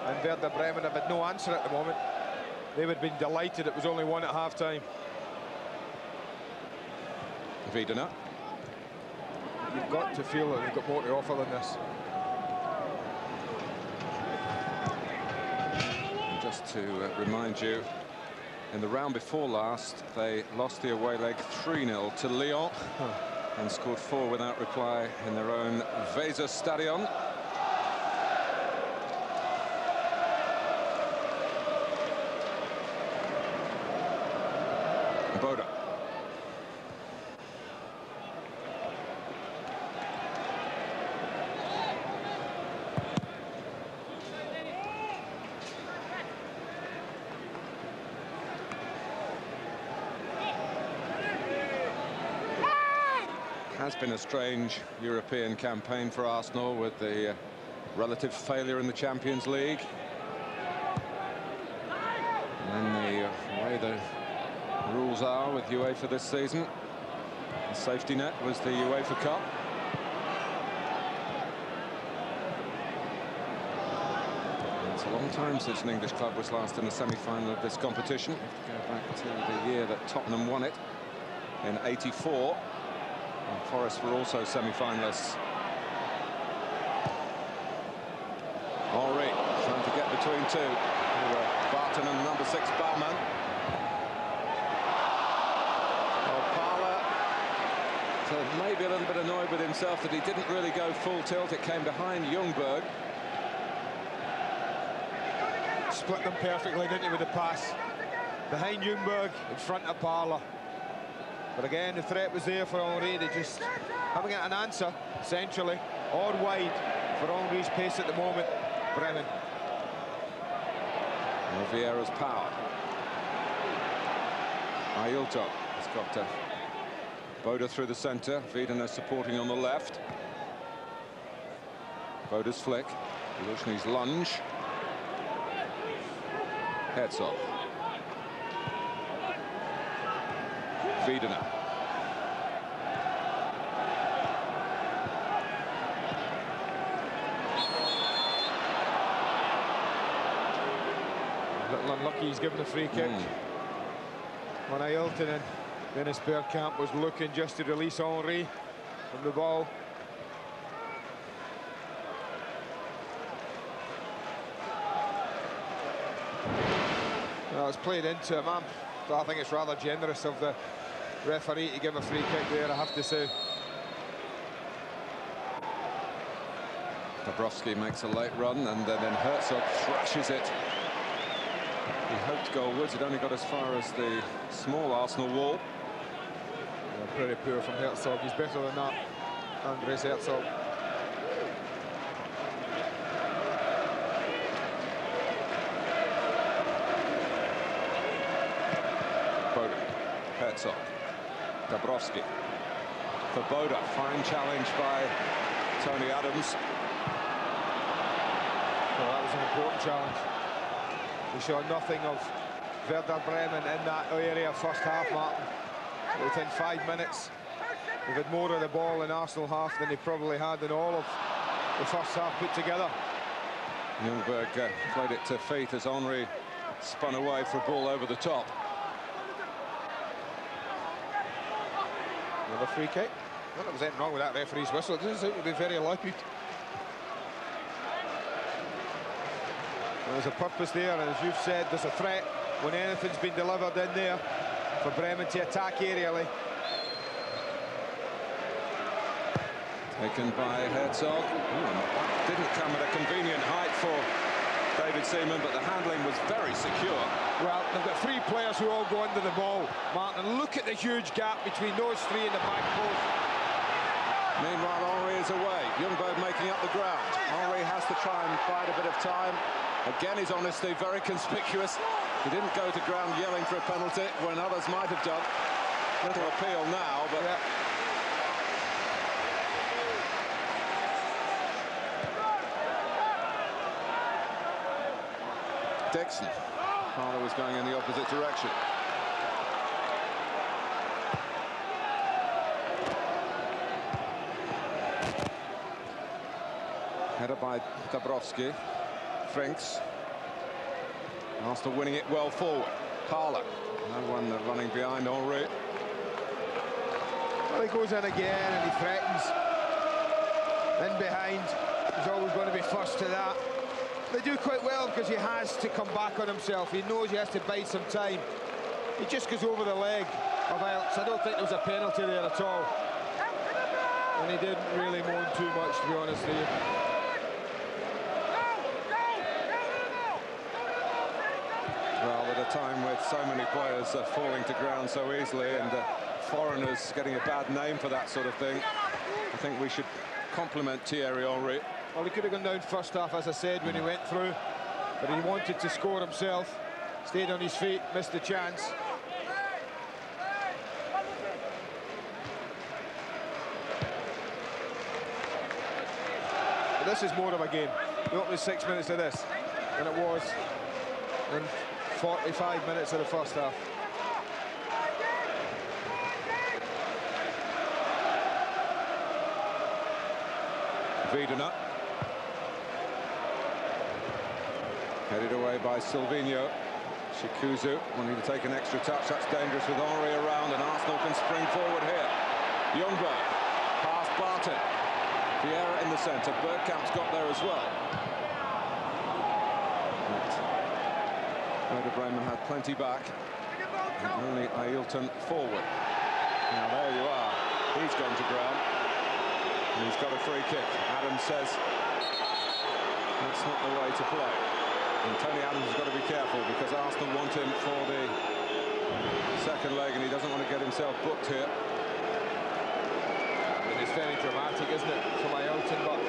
and Werder Bremen have had no answer at the moment. They would have been delighted it was only 1 at half-time. Wiedener. You've got to feel that they've got more to offer than this. Just to remind you, in the round before last, they lost the away leg 3-0 to Lyon and scored 4 without reply in their own Weser Stadion. Bode. Has been a strange European campaign for Arsenal, with the relative failure in the Champions League. And then the way the rules are with UEFA this season, the safety net was the UEFA Cup. It's a long time since an English club was last in the semi-final of this competition. You have to go back to the year that Tottenham won it in '84. And Forest were also semi-finalists. Henry trying to get between two. Barten and number 6 Baumann. Parlour, so maybe a little bit annoyed with himself that he didn't really go full tilt. It came behind Ljungberg. split them perfectly, didn't he, with the pass. Behind Ljungberg, in front of Parlour. But again, the threat was there for Henry. They just haven't got an answer, centrally or wide, for Henry's pace at the moment. Bremen. Well, Vieira's power. Ailton has got Bode through the centre. Wiedener supporting on the left. Bode's flick. Luzhny's lunge. Herzog. Wiedener. A little unlucky, he's given a free kick. When Ailton and Dennis Bergkamp was looking just to release Henry from the ball. Well, it's played into him. I think it's rather generous of the referee to give a free kick there, I have to say. Dabrowski makes a late run, and then Herzog thrashes it. He hoped goalwards. It only got as far as the small Arsenal wall. Yeah, pretty poor from Herzog. He's better than that, Andres Herzog. Bode, Herzog, Dabrowski for Bode. Fine challenge by Tony Adams. Well, that was an important challenge. We saw nothing of Werder Bremen in that area first half, Martin. Within 5 minutes, they've had more of the ball in Arsenal half than they probably had in all of the first half put together. Ljungberg played it to feet as Henry spun away for a ball over the top. Another free kick. I don't think there's anything wrong with that referee's whistle. It doesn't seem to be very loud. There's a purpose there, and as you've said, there's a threat when anything's been delivered in there for Bremen to attack aerially. Taken by Herzog. Didn't come at a convenient height for David Seaman, but the handling was very secure. Well, they've got three players who all go under the ball, Martin. Look at the huge gap between those three in the back post. Meanwhile, Henry is away. Ljungberg making up the ground. Henry has to try and bide a bit of time. Again, his honesty very conspicuous. He didn't go to ground yelling for a penalty when others might have done. Little appeal now, but... Yeah. Dixon. Parlour was going in the opposite direction. Header by Dabrowski. Frings. Arsenal winning it well forward. Parlour. No one running behind Henry. Well, he goes in again and he threatens. In behind. He's always going to be first to that. They do quite well because he has to come back on himself. He knows he has to bide some time. He just goes over the leg of Eilts. I don't think there was a penalty there at all. And he didn't really moan too much, to be honest with you. Well, at a time with so many players falling to ground so easily and foreigners getting a bad name for that sort of thing, I think we should compliment Thierry Henry. Well, he could have gone down first half, as I said, when he went through, but he wanted to score himself, stayed on his feet, missed the chance. But this is more of a game. The opening 6 minutes of this than it was in 45 minutes of the first half. Wiedener. Headed away by Silvinho. Tjikuzu wanting to take an extra touch. That's dangerous with Henry around, and Arsenal can spring forward here. Ljungberg, past Barten. Vieira in the centre. Bergkamp's got there as well. Werder Bremen had plenty back. And only Ailton forward. Now there you are. He's gone to ground. And he's got a free kick. Adams says that's not the way to play. And Tony Adams has got to be careful because Arsenal want him for the second leg and he doesn't want to get himself booked here. And it's very dramatic, isn't it, from Ailton? But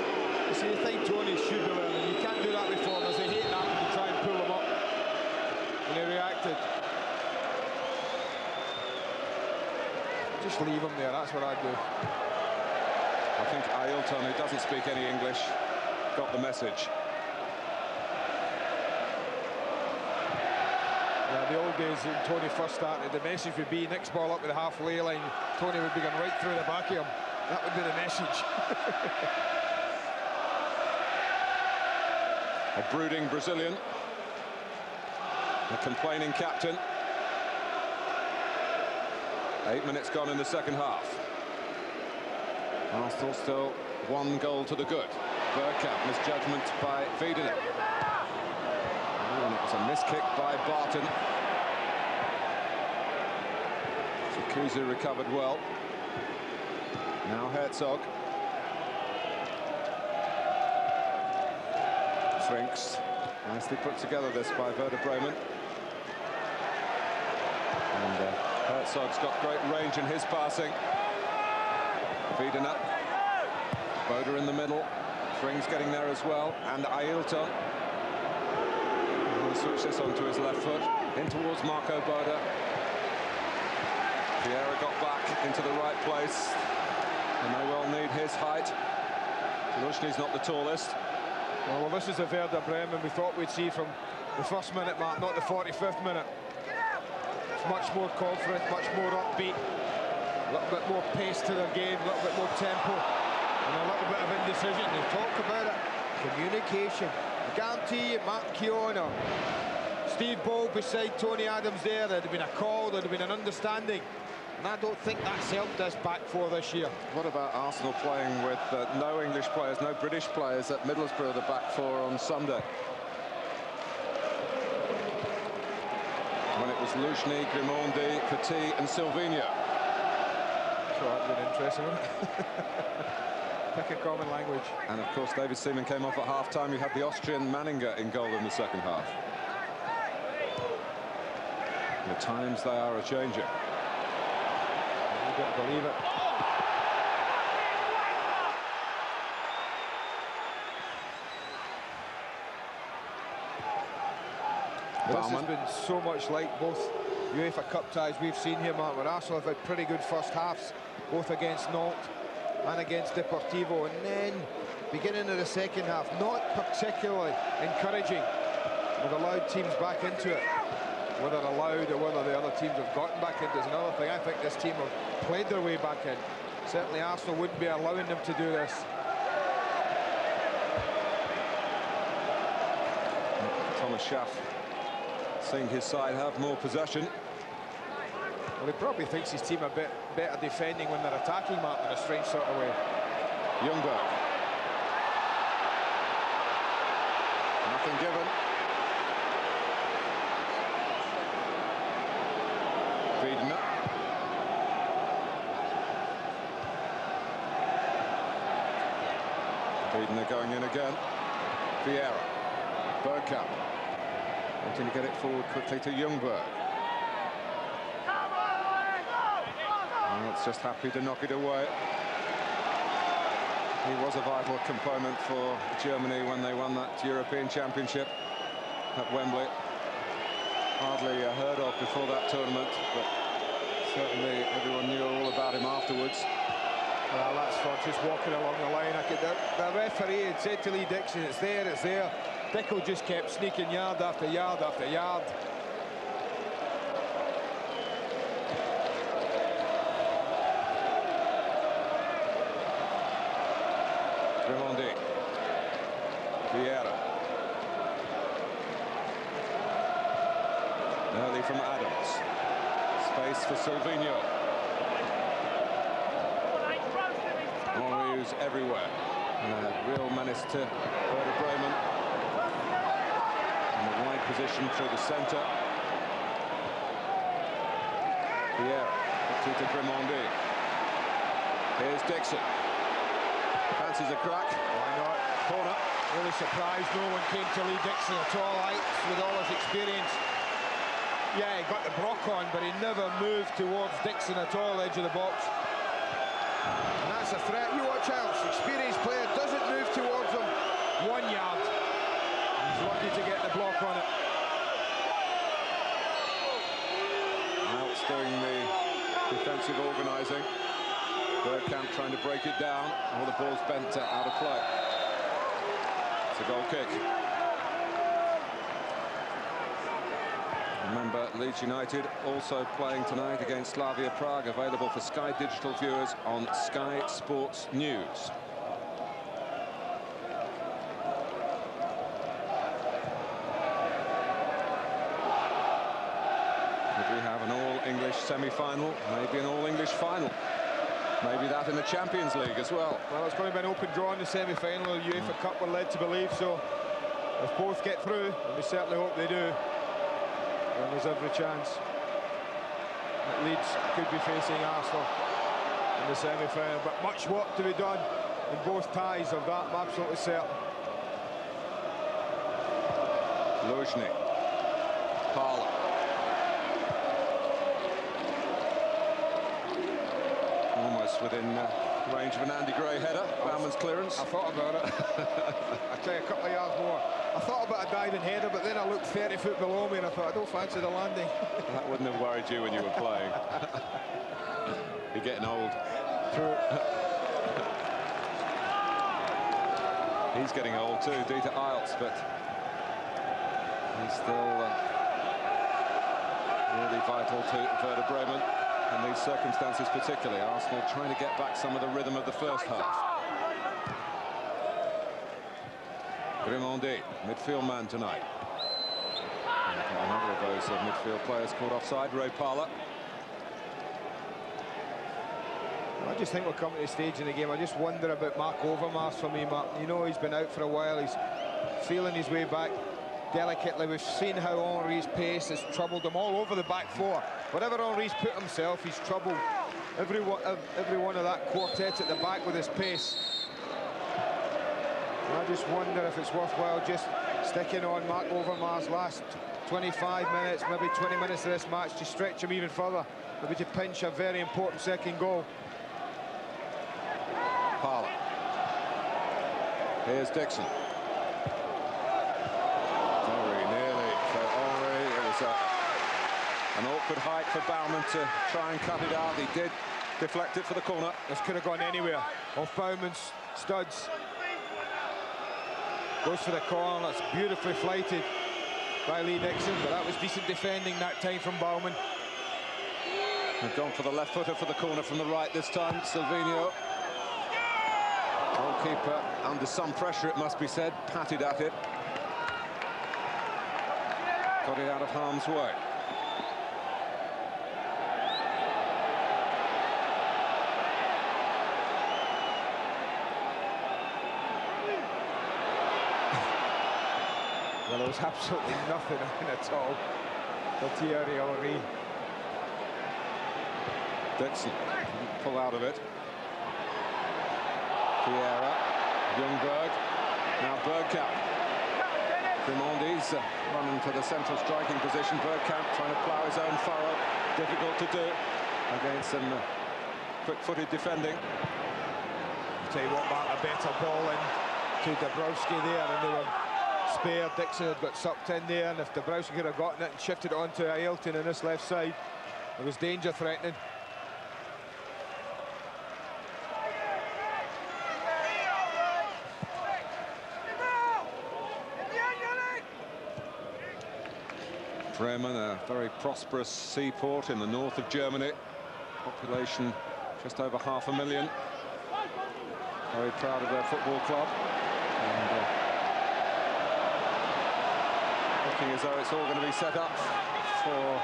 you see, the thing Tony should be learning, you can't do that with foreigners. They hate that when you try and pull them up. And he reacted. Just leave him there, that's what I'd do. I think Ailton, who doesn't speak any English, got the message. Yeah, the old days when Tony first started, the message would be next ball up with the halfway line. Tony would be going right through the back of him. That would be the message. A brooding Brazilian. A complaining captain. 8 minutes gone in the second half. Arsenal still 1 goal to the good. Bergkamp, misjudgment by Wiedener. And it was a miss kick by Barten. Tjikuzu recovered well. Now Herzog. Frings. Nicely put together this by Werder Bremen. And Herzog's got great range in his passing. Wiedener. Bode in the middle. Frings getting there as well. And Ailton. He'll switch this onto his left foot. In towards Marco Bode. Vieira got back into the right place. And they will need his height. Luzhny's not the tallest. Well, this is a Werder Bremen we thought we'd see from the first minute mark, not the 45th minute. It's much more confident, much more upbeat. A little bit more pace to their game, a little bit more tempo, and a little bit of indecision. They talk about it. Communication. I guarantee you, Mark Keown or Steve Ball beside Tony Adams there, there'd have been a call, there'd have been an understanding. And I don't think that's helped us back four this year. What about Arsenal playing with no English players, no British players at Middlesbrough, the back four on Sunday? When it was Luzhny, Grimandi, Petit and Silvinho. So that would be interesting, wouldn't it? Pick a common language. And of course David Seaman came off at half-time. You had the Austrian Manninger in goal in the second half. The times they are a-changing. You got to believe it. This has been so much like both UEFA Cup ties we've seen here, Mark, where Arsenal have had pretty good first halves, both against Nantes and against Deportivo, and then beginning of the second half, not particularly encouraging. They've allowed teams back into it. Whether allowed or whether the other teams have gotten back into it is another thing. I think this team have played their way back in. Certainly Arsenal wouldn't be allowing them to do this. Thomas Schaff seeing his side have more possession. Well, he probably thinks his team a bit better defending when they're attacking, Mark, in a strange sort of way. Ljungberg. Nothing given. Wiedener. Wiedener going in again. Vieira. Bergkamp. Wanting to get it forward quickly to Ljungberg. It's just happy to knock it away. He was a vital component for Germany when they won that European Championship at Wembley. Hardly heard of before that tournament, but certainly everyone knew all about him afterwards. Well, that's for just walking along the line. The referee had said to Lee Dixon, it's there, it's there. Dicko just kept sneaking yard after yard after yard. Grimandi. Vieira. Early from Adams. Space for Silvinho. Henry's everywhere. And a real menace to Werder Bremen. In the wide position through the centre. Vieira. To Grimandi. Here's Dixon. Fancies a crack. Why not? Corner. Really really surprised no one came to lead Dixon at all. Eilts, with all his experience, yeah, he got the block on, but he never moved towards Dixon at all, edge of the box. And that's a threat. You watch Eilts, experienced player, doesn't move towards him. 1 yard. He's lucky to get the block on it. Malz doing the defensive organising. Bergkamp trying to break it down. All the ball's bent out of play. It's a goal kick. Remember, Leeds United also playing tonight against Slavia Prague, available for Sky Digital viewers on Sky Sports News. Could we have an all-English semi-final? Maybe an all-English final. Maybe that in the Champions League as well. Well, it's going to be an open draw in the semi-final. The UEFA Cup, we're led to believe, so if both get through, and we certainly hope they do, then there's every chance that Leeds could be facing Arsenal in the semi-final. But much work to be done in both ties of that, I'm absolutely certain. Luzhny. Parlour. Almost within range of an Andy Gray header. Bauman's clearance. I thought about it. I'll tell you, a couple of yards more. I thought about a diving header, but then I looked 30 foot below me and I thought, I don't fancy the landing. That wouldn't have worried you when you were playing. You're getting old. True. He's getting old too, Dieter Eilts, but he's still really vital to Werder Bremen. In these circumstances particularly, Arsenal trying to get back some of the rhythm of the first half. Grimandi, midfield man tonight. Another of those midfield players caught offside, Parlour. I just think we're coming to a stage in the game. I just wonder about Mark Overmars for me, Mark. You know, he's been out for a while. He's feeling his way back delicately. We've seen how Henry's pace has troubled him all over the back four. Whatever Henry's put himself, he's troubled every one of that quartet at the back with his pace. And I just wonder if it's worthwhile just sticking on Mark Overmars last 25 minutes, maybe 20 minutes of this match to stretch him even further, maybe to pinch a very important second goal. Parlour. Here's Dixon. Very nearly for Henry. It was an awkward height for Baumann to try and cut it out. He did deflect it for the corner. This could have gone anywhere off Baumann's studs. Goes for the corner. That's beautifully flighted by Lee Dixon, but that was decent defending that time from Baumann. They've gone for the left footer for the corner from the right this time. Silvinho. Goalkeeper under some pressure, it must be said, patted at it. Got it out of harm's way. Well, there was absolutely nothing in at all for Thierry Henry. Dixon pull out of it. Vieira, Ljungberg, now Bergkamp. Grimandi's running to the central striking position. Bergkamp trying to plough his own furrow. Difficult to do against some quick-footed defending. I'll tell you what, Mark, a better ball in to Dabrowski there, and they were spared. Dixon had got sucked in there, and if Dabrowski could have gotten it and shifted it onto Ailton on this left side, there was danger threatening. Bremen, a very prosperous seaport in the north of Germany. Population just over 500,000. Very proud of their football club. And looking as though it's all going to be set up for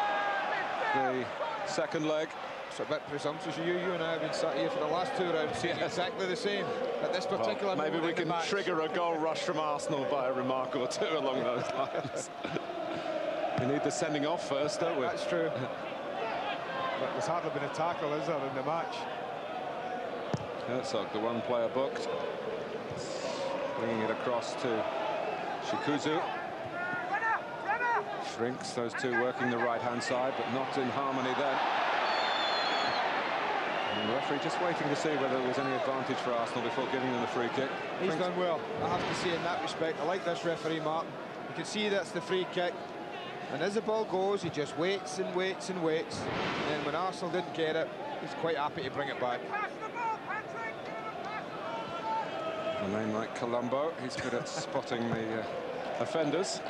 the second leg. It's a bit presumptuous. You and I have been sat here for the last 2 rounds saying exactly the same at this particular moment. Maybe we can trigger a goal rush from Arsenal by a remark or two along those lines. We need the sending off first, don't we? That's true. But there's hardly been a tackle, is there, in the match? Herzog, the one player booked. Bringing it across to Tjikuzu. Frings, those two working the right-hand side, but not in harmony then. And the referee just waiting to see whether there was any advantage for Arsenal before giving them the free kick. He's done well, I have to say, in that respect. I like this referee, Martin. You can see that's the free kick. And as the ball goes, he just waits and waits and waits. And then when Arsenal didn't get it, he's quite happy to bring it back. A name like Colombo, he's good at spotting the offenders.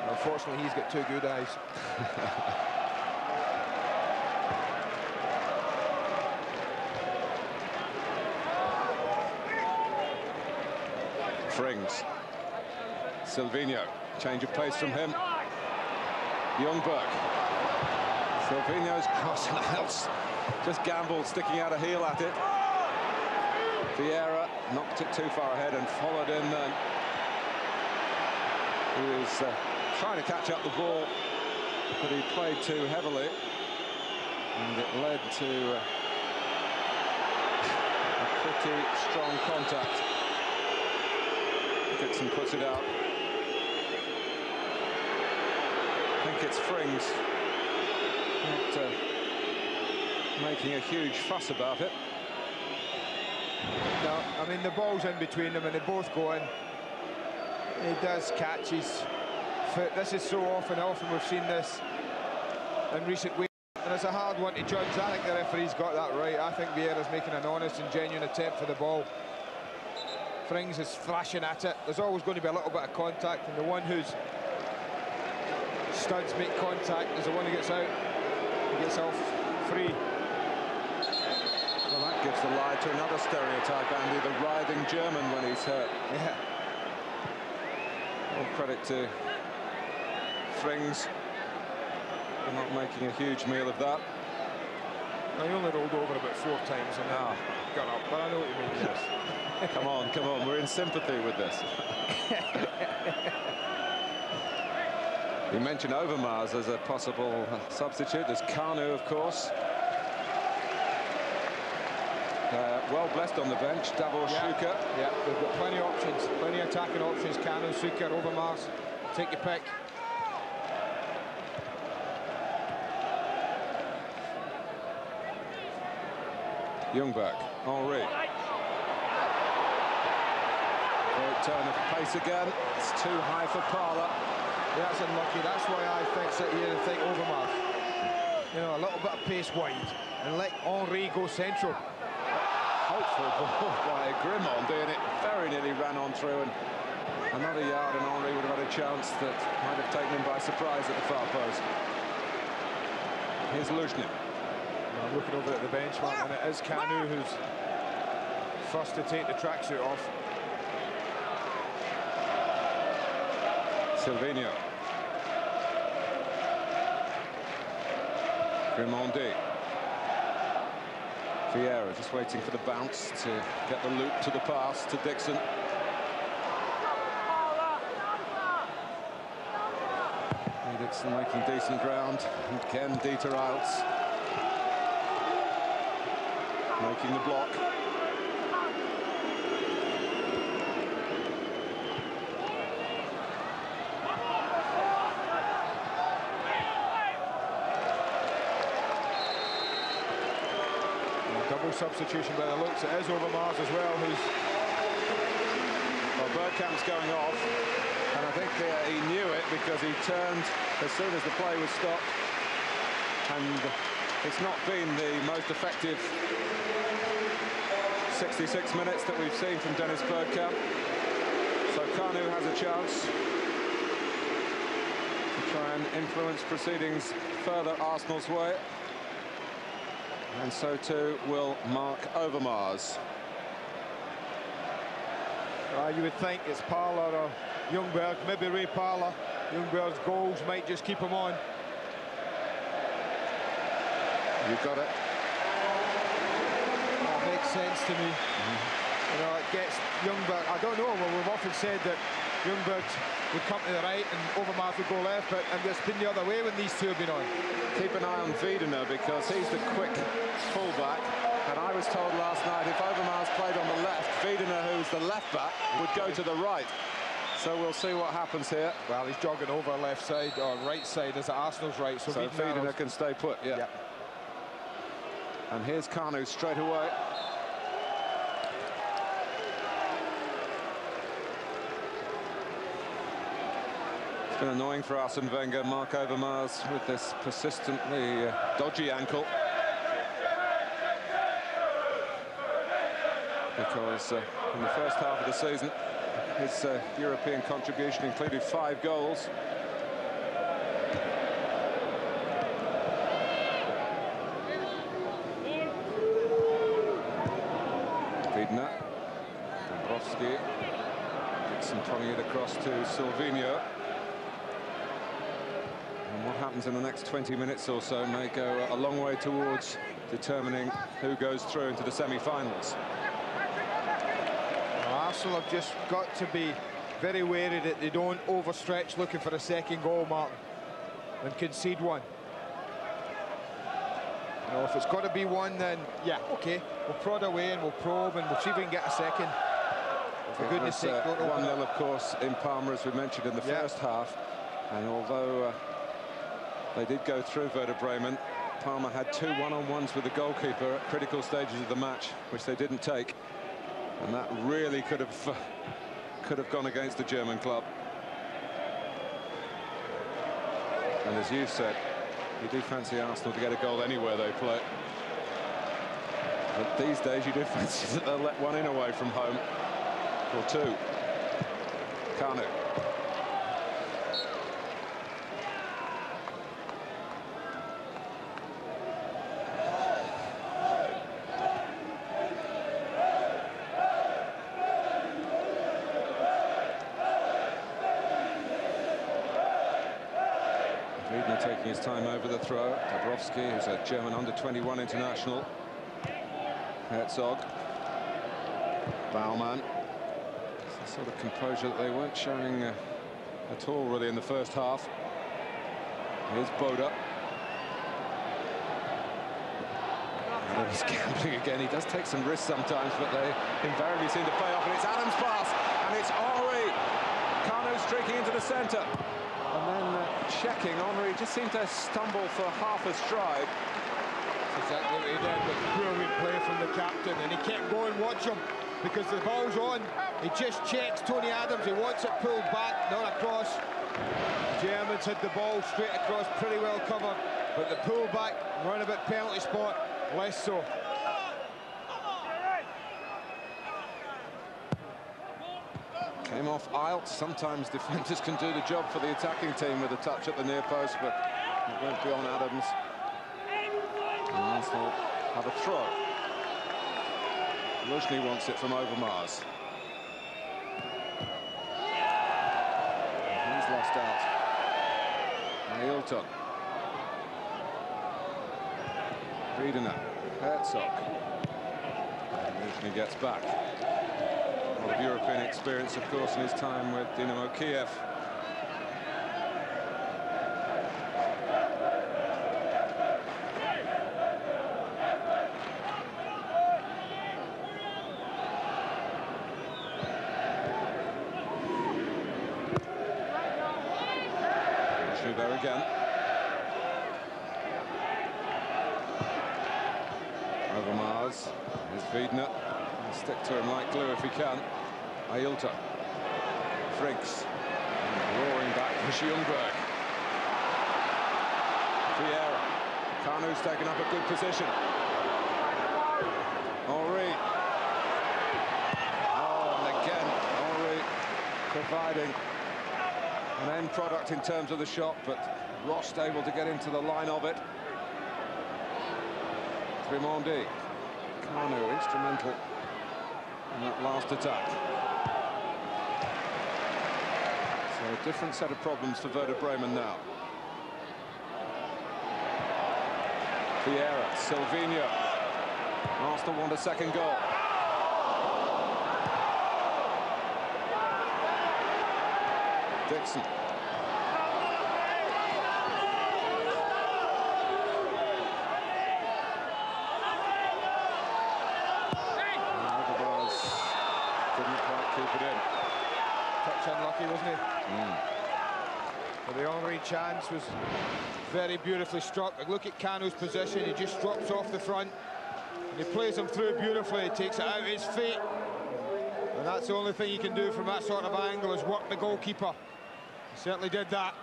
Unfortunately, he's got two good eyes. Frings. Silvinho. Change of pace from him. Ljungberg. Silvinho's cross and Eilts just gambled, sticking out a heel at it. Vieira knocked it too far ahead and followed in then. He was trying to catch up the ball, but he played too heavily, and it led to a pretty strong contact. Dixon puts it out. I think it's Frings not making a huge fuss about it. No, I mean, the ball's in between them and they both go in. He does catch his foot. This is so often we've seen this in recent weeks, and it's a hard one to judge. I think the referee's got that right. I think Vieira's making an honest and genuine attempt for the ball. Frings is thrashing at it. There's always going to be a little bit of contact, and the one whose studs make contact is the one who gets out. He gets off free. Well, that gives the lie to another stereotype, Andy, the writhing German when he's hurt. Yeah. All credit to Frings for not making a huge meal of that. He only rolled over about 4 times and then got up, but I know what you mean, yes. Come on, we're in sympathy with this. You mentioned Overmars as a possible substitute. There's Kanu, of course. Well blessed on the bench, Dabrowski. Yeah, they've got plenty of options, plenty of attacking options. Kanu, Suker, Overmars, take your pick. Ljungberg, Henry. Great turn of pace again. It's too high for Parlour. Yeah, that's unlucky. That's why I sit here and think Overmars. You know, a little bit of pace wide and let Henry go central. Hopeful ball by Grimandi, and it very nearly ran on through, and another yard and Henry would have had a chance that might have taken him by surprise at the far post. Here's Luzhny. I'm looking over at the bench, and it is Kanu who's first to take the tracksuit off. Silvinho. Grimandi. Vieira just waiting for the bounce to get the loop to the pass to Dixon. And Dixon making decent ground. And again, Dieter Eilts making the block. Substitution by the looks. It is Overmars as well, who's... Well, Bergkamp's going off, and I think he knew it because he turned as soon as the play was stopped, and it's not been the most effective 66 minutes that we've seen from Dennis Bergkamp. So Kanu has a chance to try and influence proceedings further Arsenal's way. And so too will Mark Overmars. You would think it's Parlour or Ljungberg, maybe Ray Parlour. Ljungberg's goals might just keep him on. You've got it. That makes sense to me. You know, it gets Ljungberg. I don't know. Well, we've often said that Ljungberg would come to the right and Overmars would go left, but it's been the other way when these two have been on. Keep an eye on Wiedener because he's the quick fullback. And I was told last night if Overmars played on the left, Wiedener, who's the left back, would go to the right. So we'll see what happens here. Well, he's jogging over left side or right side as Arsenal's right. So Wiedener can stay put. Yeah. Yep. And here's Kanu straight away. It's been annoying for Arsene Wenger, Mark Overmars, with this persistently dodgy ankle. Because in the first half of the season, his European contribution included 5 goals. Wiedener, Dabrowski, Dixon pulling it across to Silvinho. And what happens in the next 20 minutes or so may go a long way towards determining who goes through into the semi-finals. Arsenal have just got to be very wary that they don't overstretch looking for a second goal, Martin, and concede one. You know, if it's got to be one, then yeah, okay, we'll prod away and we'll probe and we'll see if we can get a second. For goodness sake, don't 1-0, of course, in Parlour, as we mentioned in the first half. And although they did go through Werder Bremen, Parma had 2 one-on-ones with the goalkeeper at critical stages of the match, which they didn't take. And that really could have gone against the German club. And as you said, you do fancy Arsenal to get a goal anywhere they play. But these days you do fancy that they'll let one in away from home. Or 2. Kanu. Wiedener taking his time over the throw. Dabrowski, who's a German under-21 international. Herzog. Baumann. It's the sort of composure that they weren't showing at all, really, in the first half. Here's Bode. And he's gambling again. He does take some risks sometimes, but they invariably seem to pay off. And it's Adams' pass, and it's Henry. Kanu streaking into the centre. And then checking, Henry just seemed to stumble for half a stride. That's exactly what he did, but brilliant play from the captain, and he kept going. Watch him, because the ball's on. He just checks Tony Adams. He wants it pulled back, not across. The Germans had the ball straight across, pretty well covered, but the pull back, roundabout penalty spot, less so. Came off Eilts. Sometimes defenders can do the job for the attacking team with a touch at the near post, but it won't be on Adams. And Arsenal have a throw. Luzhny wants it from Overmars. And he's lost out. Ailton. Wiedener. Herzog. Luzhny gets back. A lot of European experience, of course, in his time with Dynamo Kiev. There again. Overmars. Here's Wiedener. He'll stick to him like glue if he can. Ailton. Frings. Roaring back for Ljungberg. Vieira. Kanu's taken up a good position. Henry. Oh, and again, Henry providing an end product in terms of the shot, but Rost able to get into the line of it. Grimandi. Kanu instrumental in that last attack. So a different set of problems for Werder Bremen now. Vieira, Silvinho. Arsenal want a second goal. Dixon. Overmars didn't quite keep it in. Touch unlucky, wasn't he? But the Henry chance was very beautifully struck. Look at Kanu's position. He just drops off the front. And he plays him through beautifully. He takes it out his feet. And that's the only thing you can do from that sort of angle is work the goalkeeper. He certainly did that.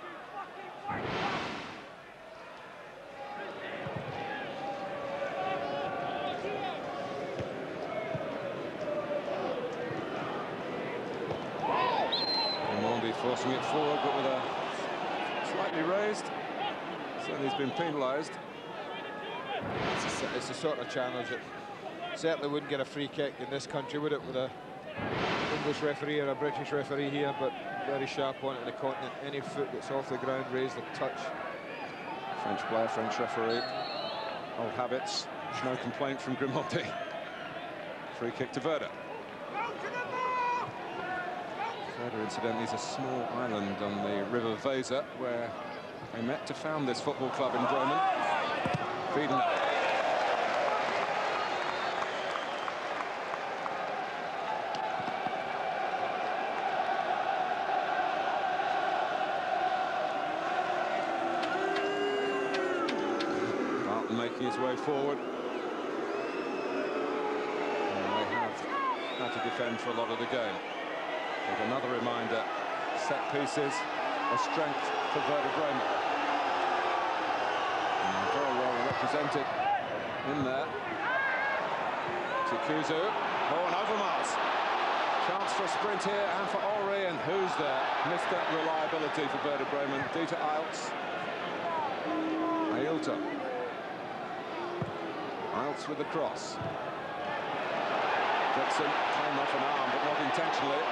Grimandi forcing it forward, but with a slightly raised. So he's been penalised. It's the sort of challenge that certainly wouldn't get a free kick in this country, would it, with a English referee or a British referee here, but very sharp on it in the continent. Any foot that's off the ground raised a touch. French player, French referee. Old habits. No complaint from Grimandi. Free kick to Werder. Werder, incidentally, is a small island on the River Vieira, where they met to found this football club in Bremen. Wiedener. Barten making his way forward. And they have had to defend for a lot of the game. With another reminder, set pieces, a strength for Werder Bremen. And very well represented in there. Tjikuzu, and Overmars. Chance for a sprint here and for Henry, and who's there? Mr. Reliability for Werder Bremen, due to Eilts. Ailton. Eilts with the cross. Dixon came off an arm, but not intentionally.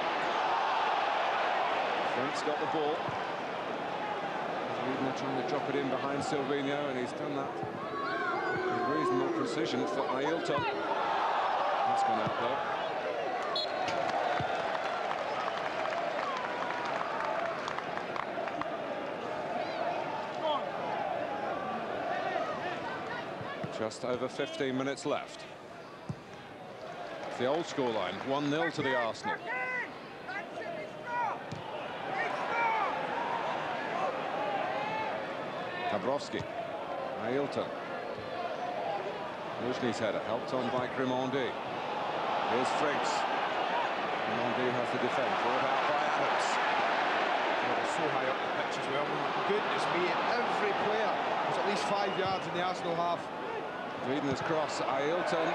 Frings got the ball. Wiedener trying to drop it in behind Silvinho, and he's done that with reasonable precision for Ailton. That's gone out though. Just over 15 minutes left. It's the old scoreline, 1-0 to the Arsenal. Dabrowski, Ailton. Luzhny's header, helped on by Grimandi. Here's Frings. Grimandi has to defend, brought out by Adams. They're so high up the pitch as well. Goodness me, every player was at least 5 yards in the Arsenal half. Wiedener's cross, Ailton.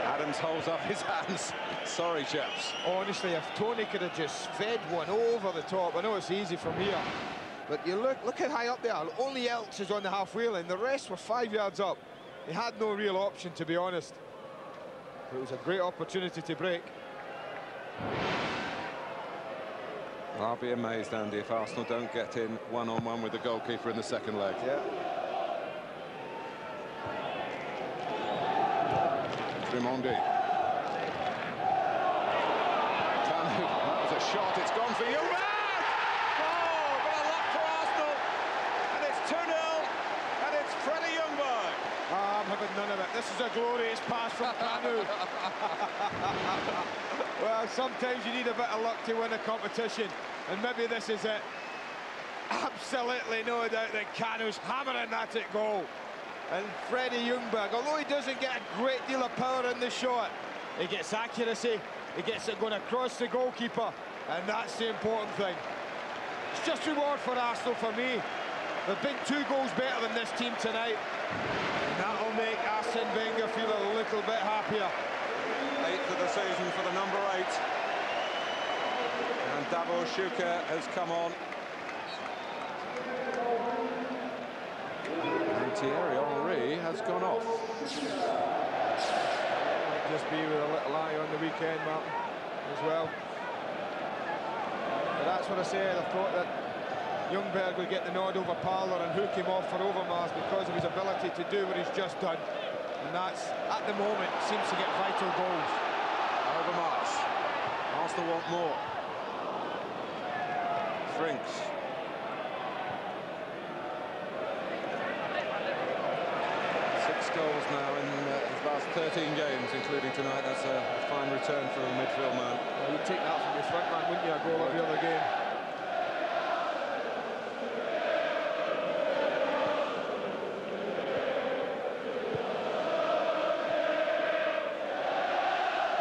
Adams holds up his hands. Sorry, chaps. Honestly, if Tony could have just fed one over the top, I know it's easy from here. But you look how high up they are. Only Eilts is on the halfway line. The rest were 5 yards up. He had no real option, to be honest. But it was a great opportunity to break. I'll be amazed, Andy, if Arsenal don't get in one-on-one with the goalkeeper in the second leg. Yeah. Grimandi. Kanu, that was a shot. It's gone for Ljungberg! I'm having none of it. This is a glorious pass from Kanu. Well, sometimes you need a bit of luck to win a competition, and maybe this is it. Absolutely no doubt that Kanu's hammering that at goal. And Ljungberg, although he doesn't get a great deal of power in the shot, he gets accuracy, he gets it going across the goalkeeper, and that's the important thing. It's just reward for Arsenal for me. They've been 2 goals better than this team tonight. And that'll make Arsene Wenger feel a little bit happier. 8th of the season for the number 8. And Suker has come on. And Thierry Henry has gone off. Might just be with a little eye on the weekend, Martin, as well. But that's what I said. I thought that Ljungberg would get the nod over Parlour and hook him off for Overmars because of his ability to do what he's just done. And that's, at the moment, seems to get vital goals. Overmars. Arsenal want more. Frings. Goals now in his last 13 games, including tonight. That's a fine return for a midfield man. Well, you'd take that from your front man, wouldn't you? A goal every other game.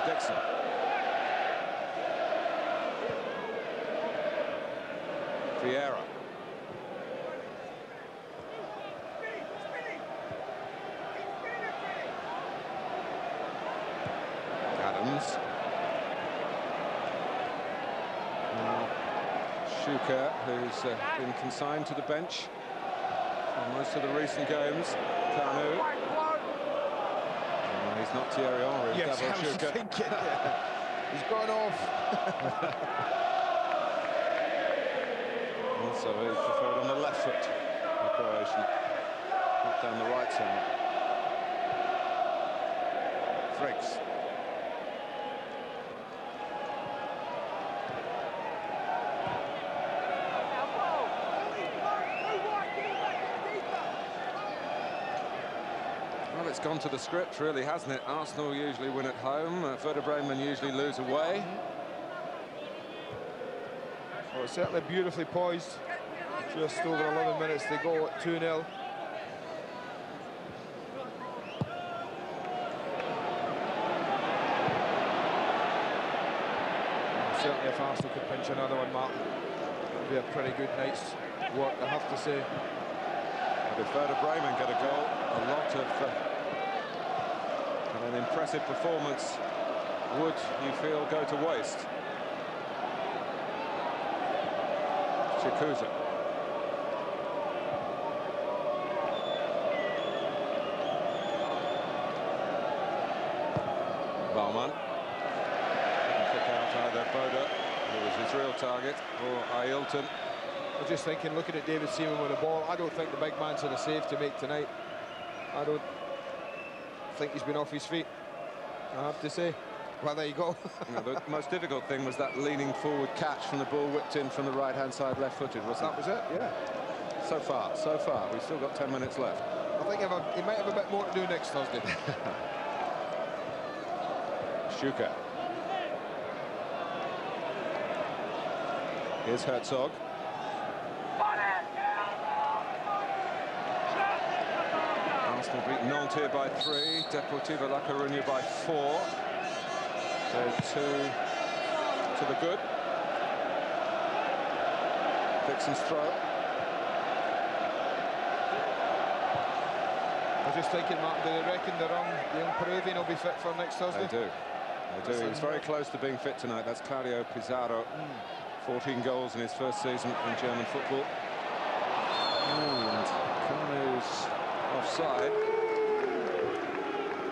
Dixon. Vieira. Suker, who's been consigned to the bench for most of the recent games. Kanu. Oh, he's not Thierry Henry. Yes, I was thinking. He's gone off. Also, he preferred on the left foot, the Croatian, not down the right side. Frings. Well, it's gone to the script, really, hasn't it? Arsenal usually win at home. Werder Bremen usually lose away. Well, it's certainly beautifully poised. Just over 11 minutes to go at 2-0. Certainly if Arsenal could pinch another one, Martin, it would be a pretty good night's work, I have to say. But if Werder Bremen get a goal, a lot of an impressive performance would, you feel, go to waste. Tjikuzu. Baumann. Didn't pick out either Bode, who was his real target, or Ailton. I'm just thinking, looking at David Seaman with the ball, I don't think the big man's had a save to make tonight. I don't think he's been off his feet, I have to say. Well, there you go. The most difficult thing was that leaning forward catch from the ball whipped in from the right-hand side, left-footed, wasn't That was it, yeah. So far. We've still got 10 minutes left. I think he might have a bit more to do next Thursday. Suker. Here's Herzog. Arsenal beat Nantes by 3, Deportivo La Coruña by 4. So 2 to the good. Dixon's throw. I was just thinking, Martin, do they reckon the young Peruvian will be fit for next Thursday? They do. He was very close to being fit tonight. That's Claudio Pizarro. 14 goals in his first season in German football. And Kanu's offside.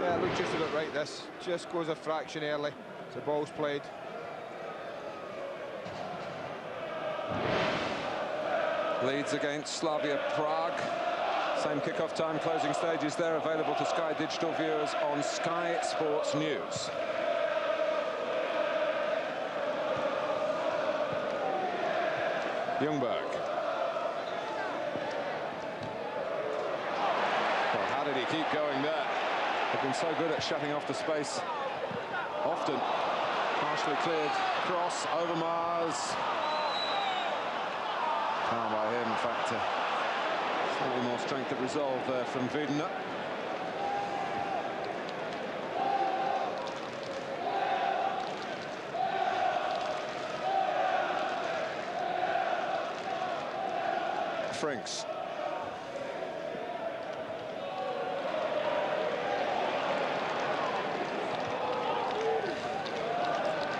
Yeah, look, just about right, this. Just goes a fraction early. The ball's played. Leeds against Slavia Prague. Same kickoff time, closing stages there, available to Sky Digital viewers on Sky Sports News. Ljungberg. Well, how did he keep going there? They've been so good at shutting off the space. Often partially cleared cross, Overmars. Found by him, in fact, slightly more strength of resolve there from Wiedener. Frings.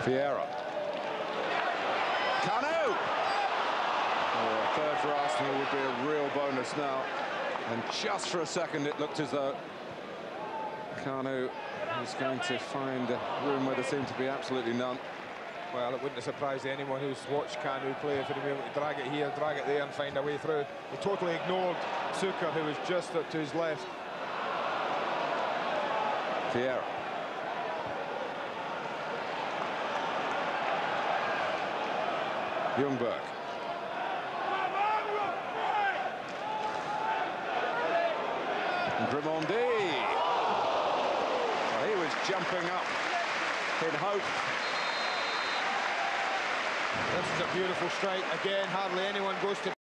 Vieira. Kanu! Oh, a third for Arsenal would be a real bonus now. And just for a second it looked as though Kanu was going to find a room where there seemed to be absolutely none. Well, it wouldn't have surprised anyone who's watched Kanu play if he'd been able to drag it here, drag it there and find a way through. He totally ignored Suker, who was just up to his left. Vieira. Ljungberg. Grimandi. Well, he was jumping up in hope. This is a beautiful strike. Again, hardly anyone goes to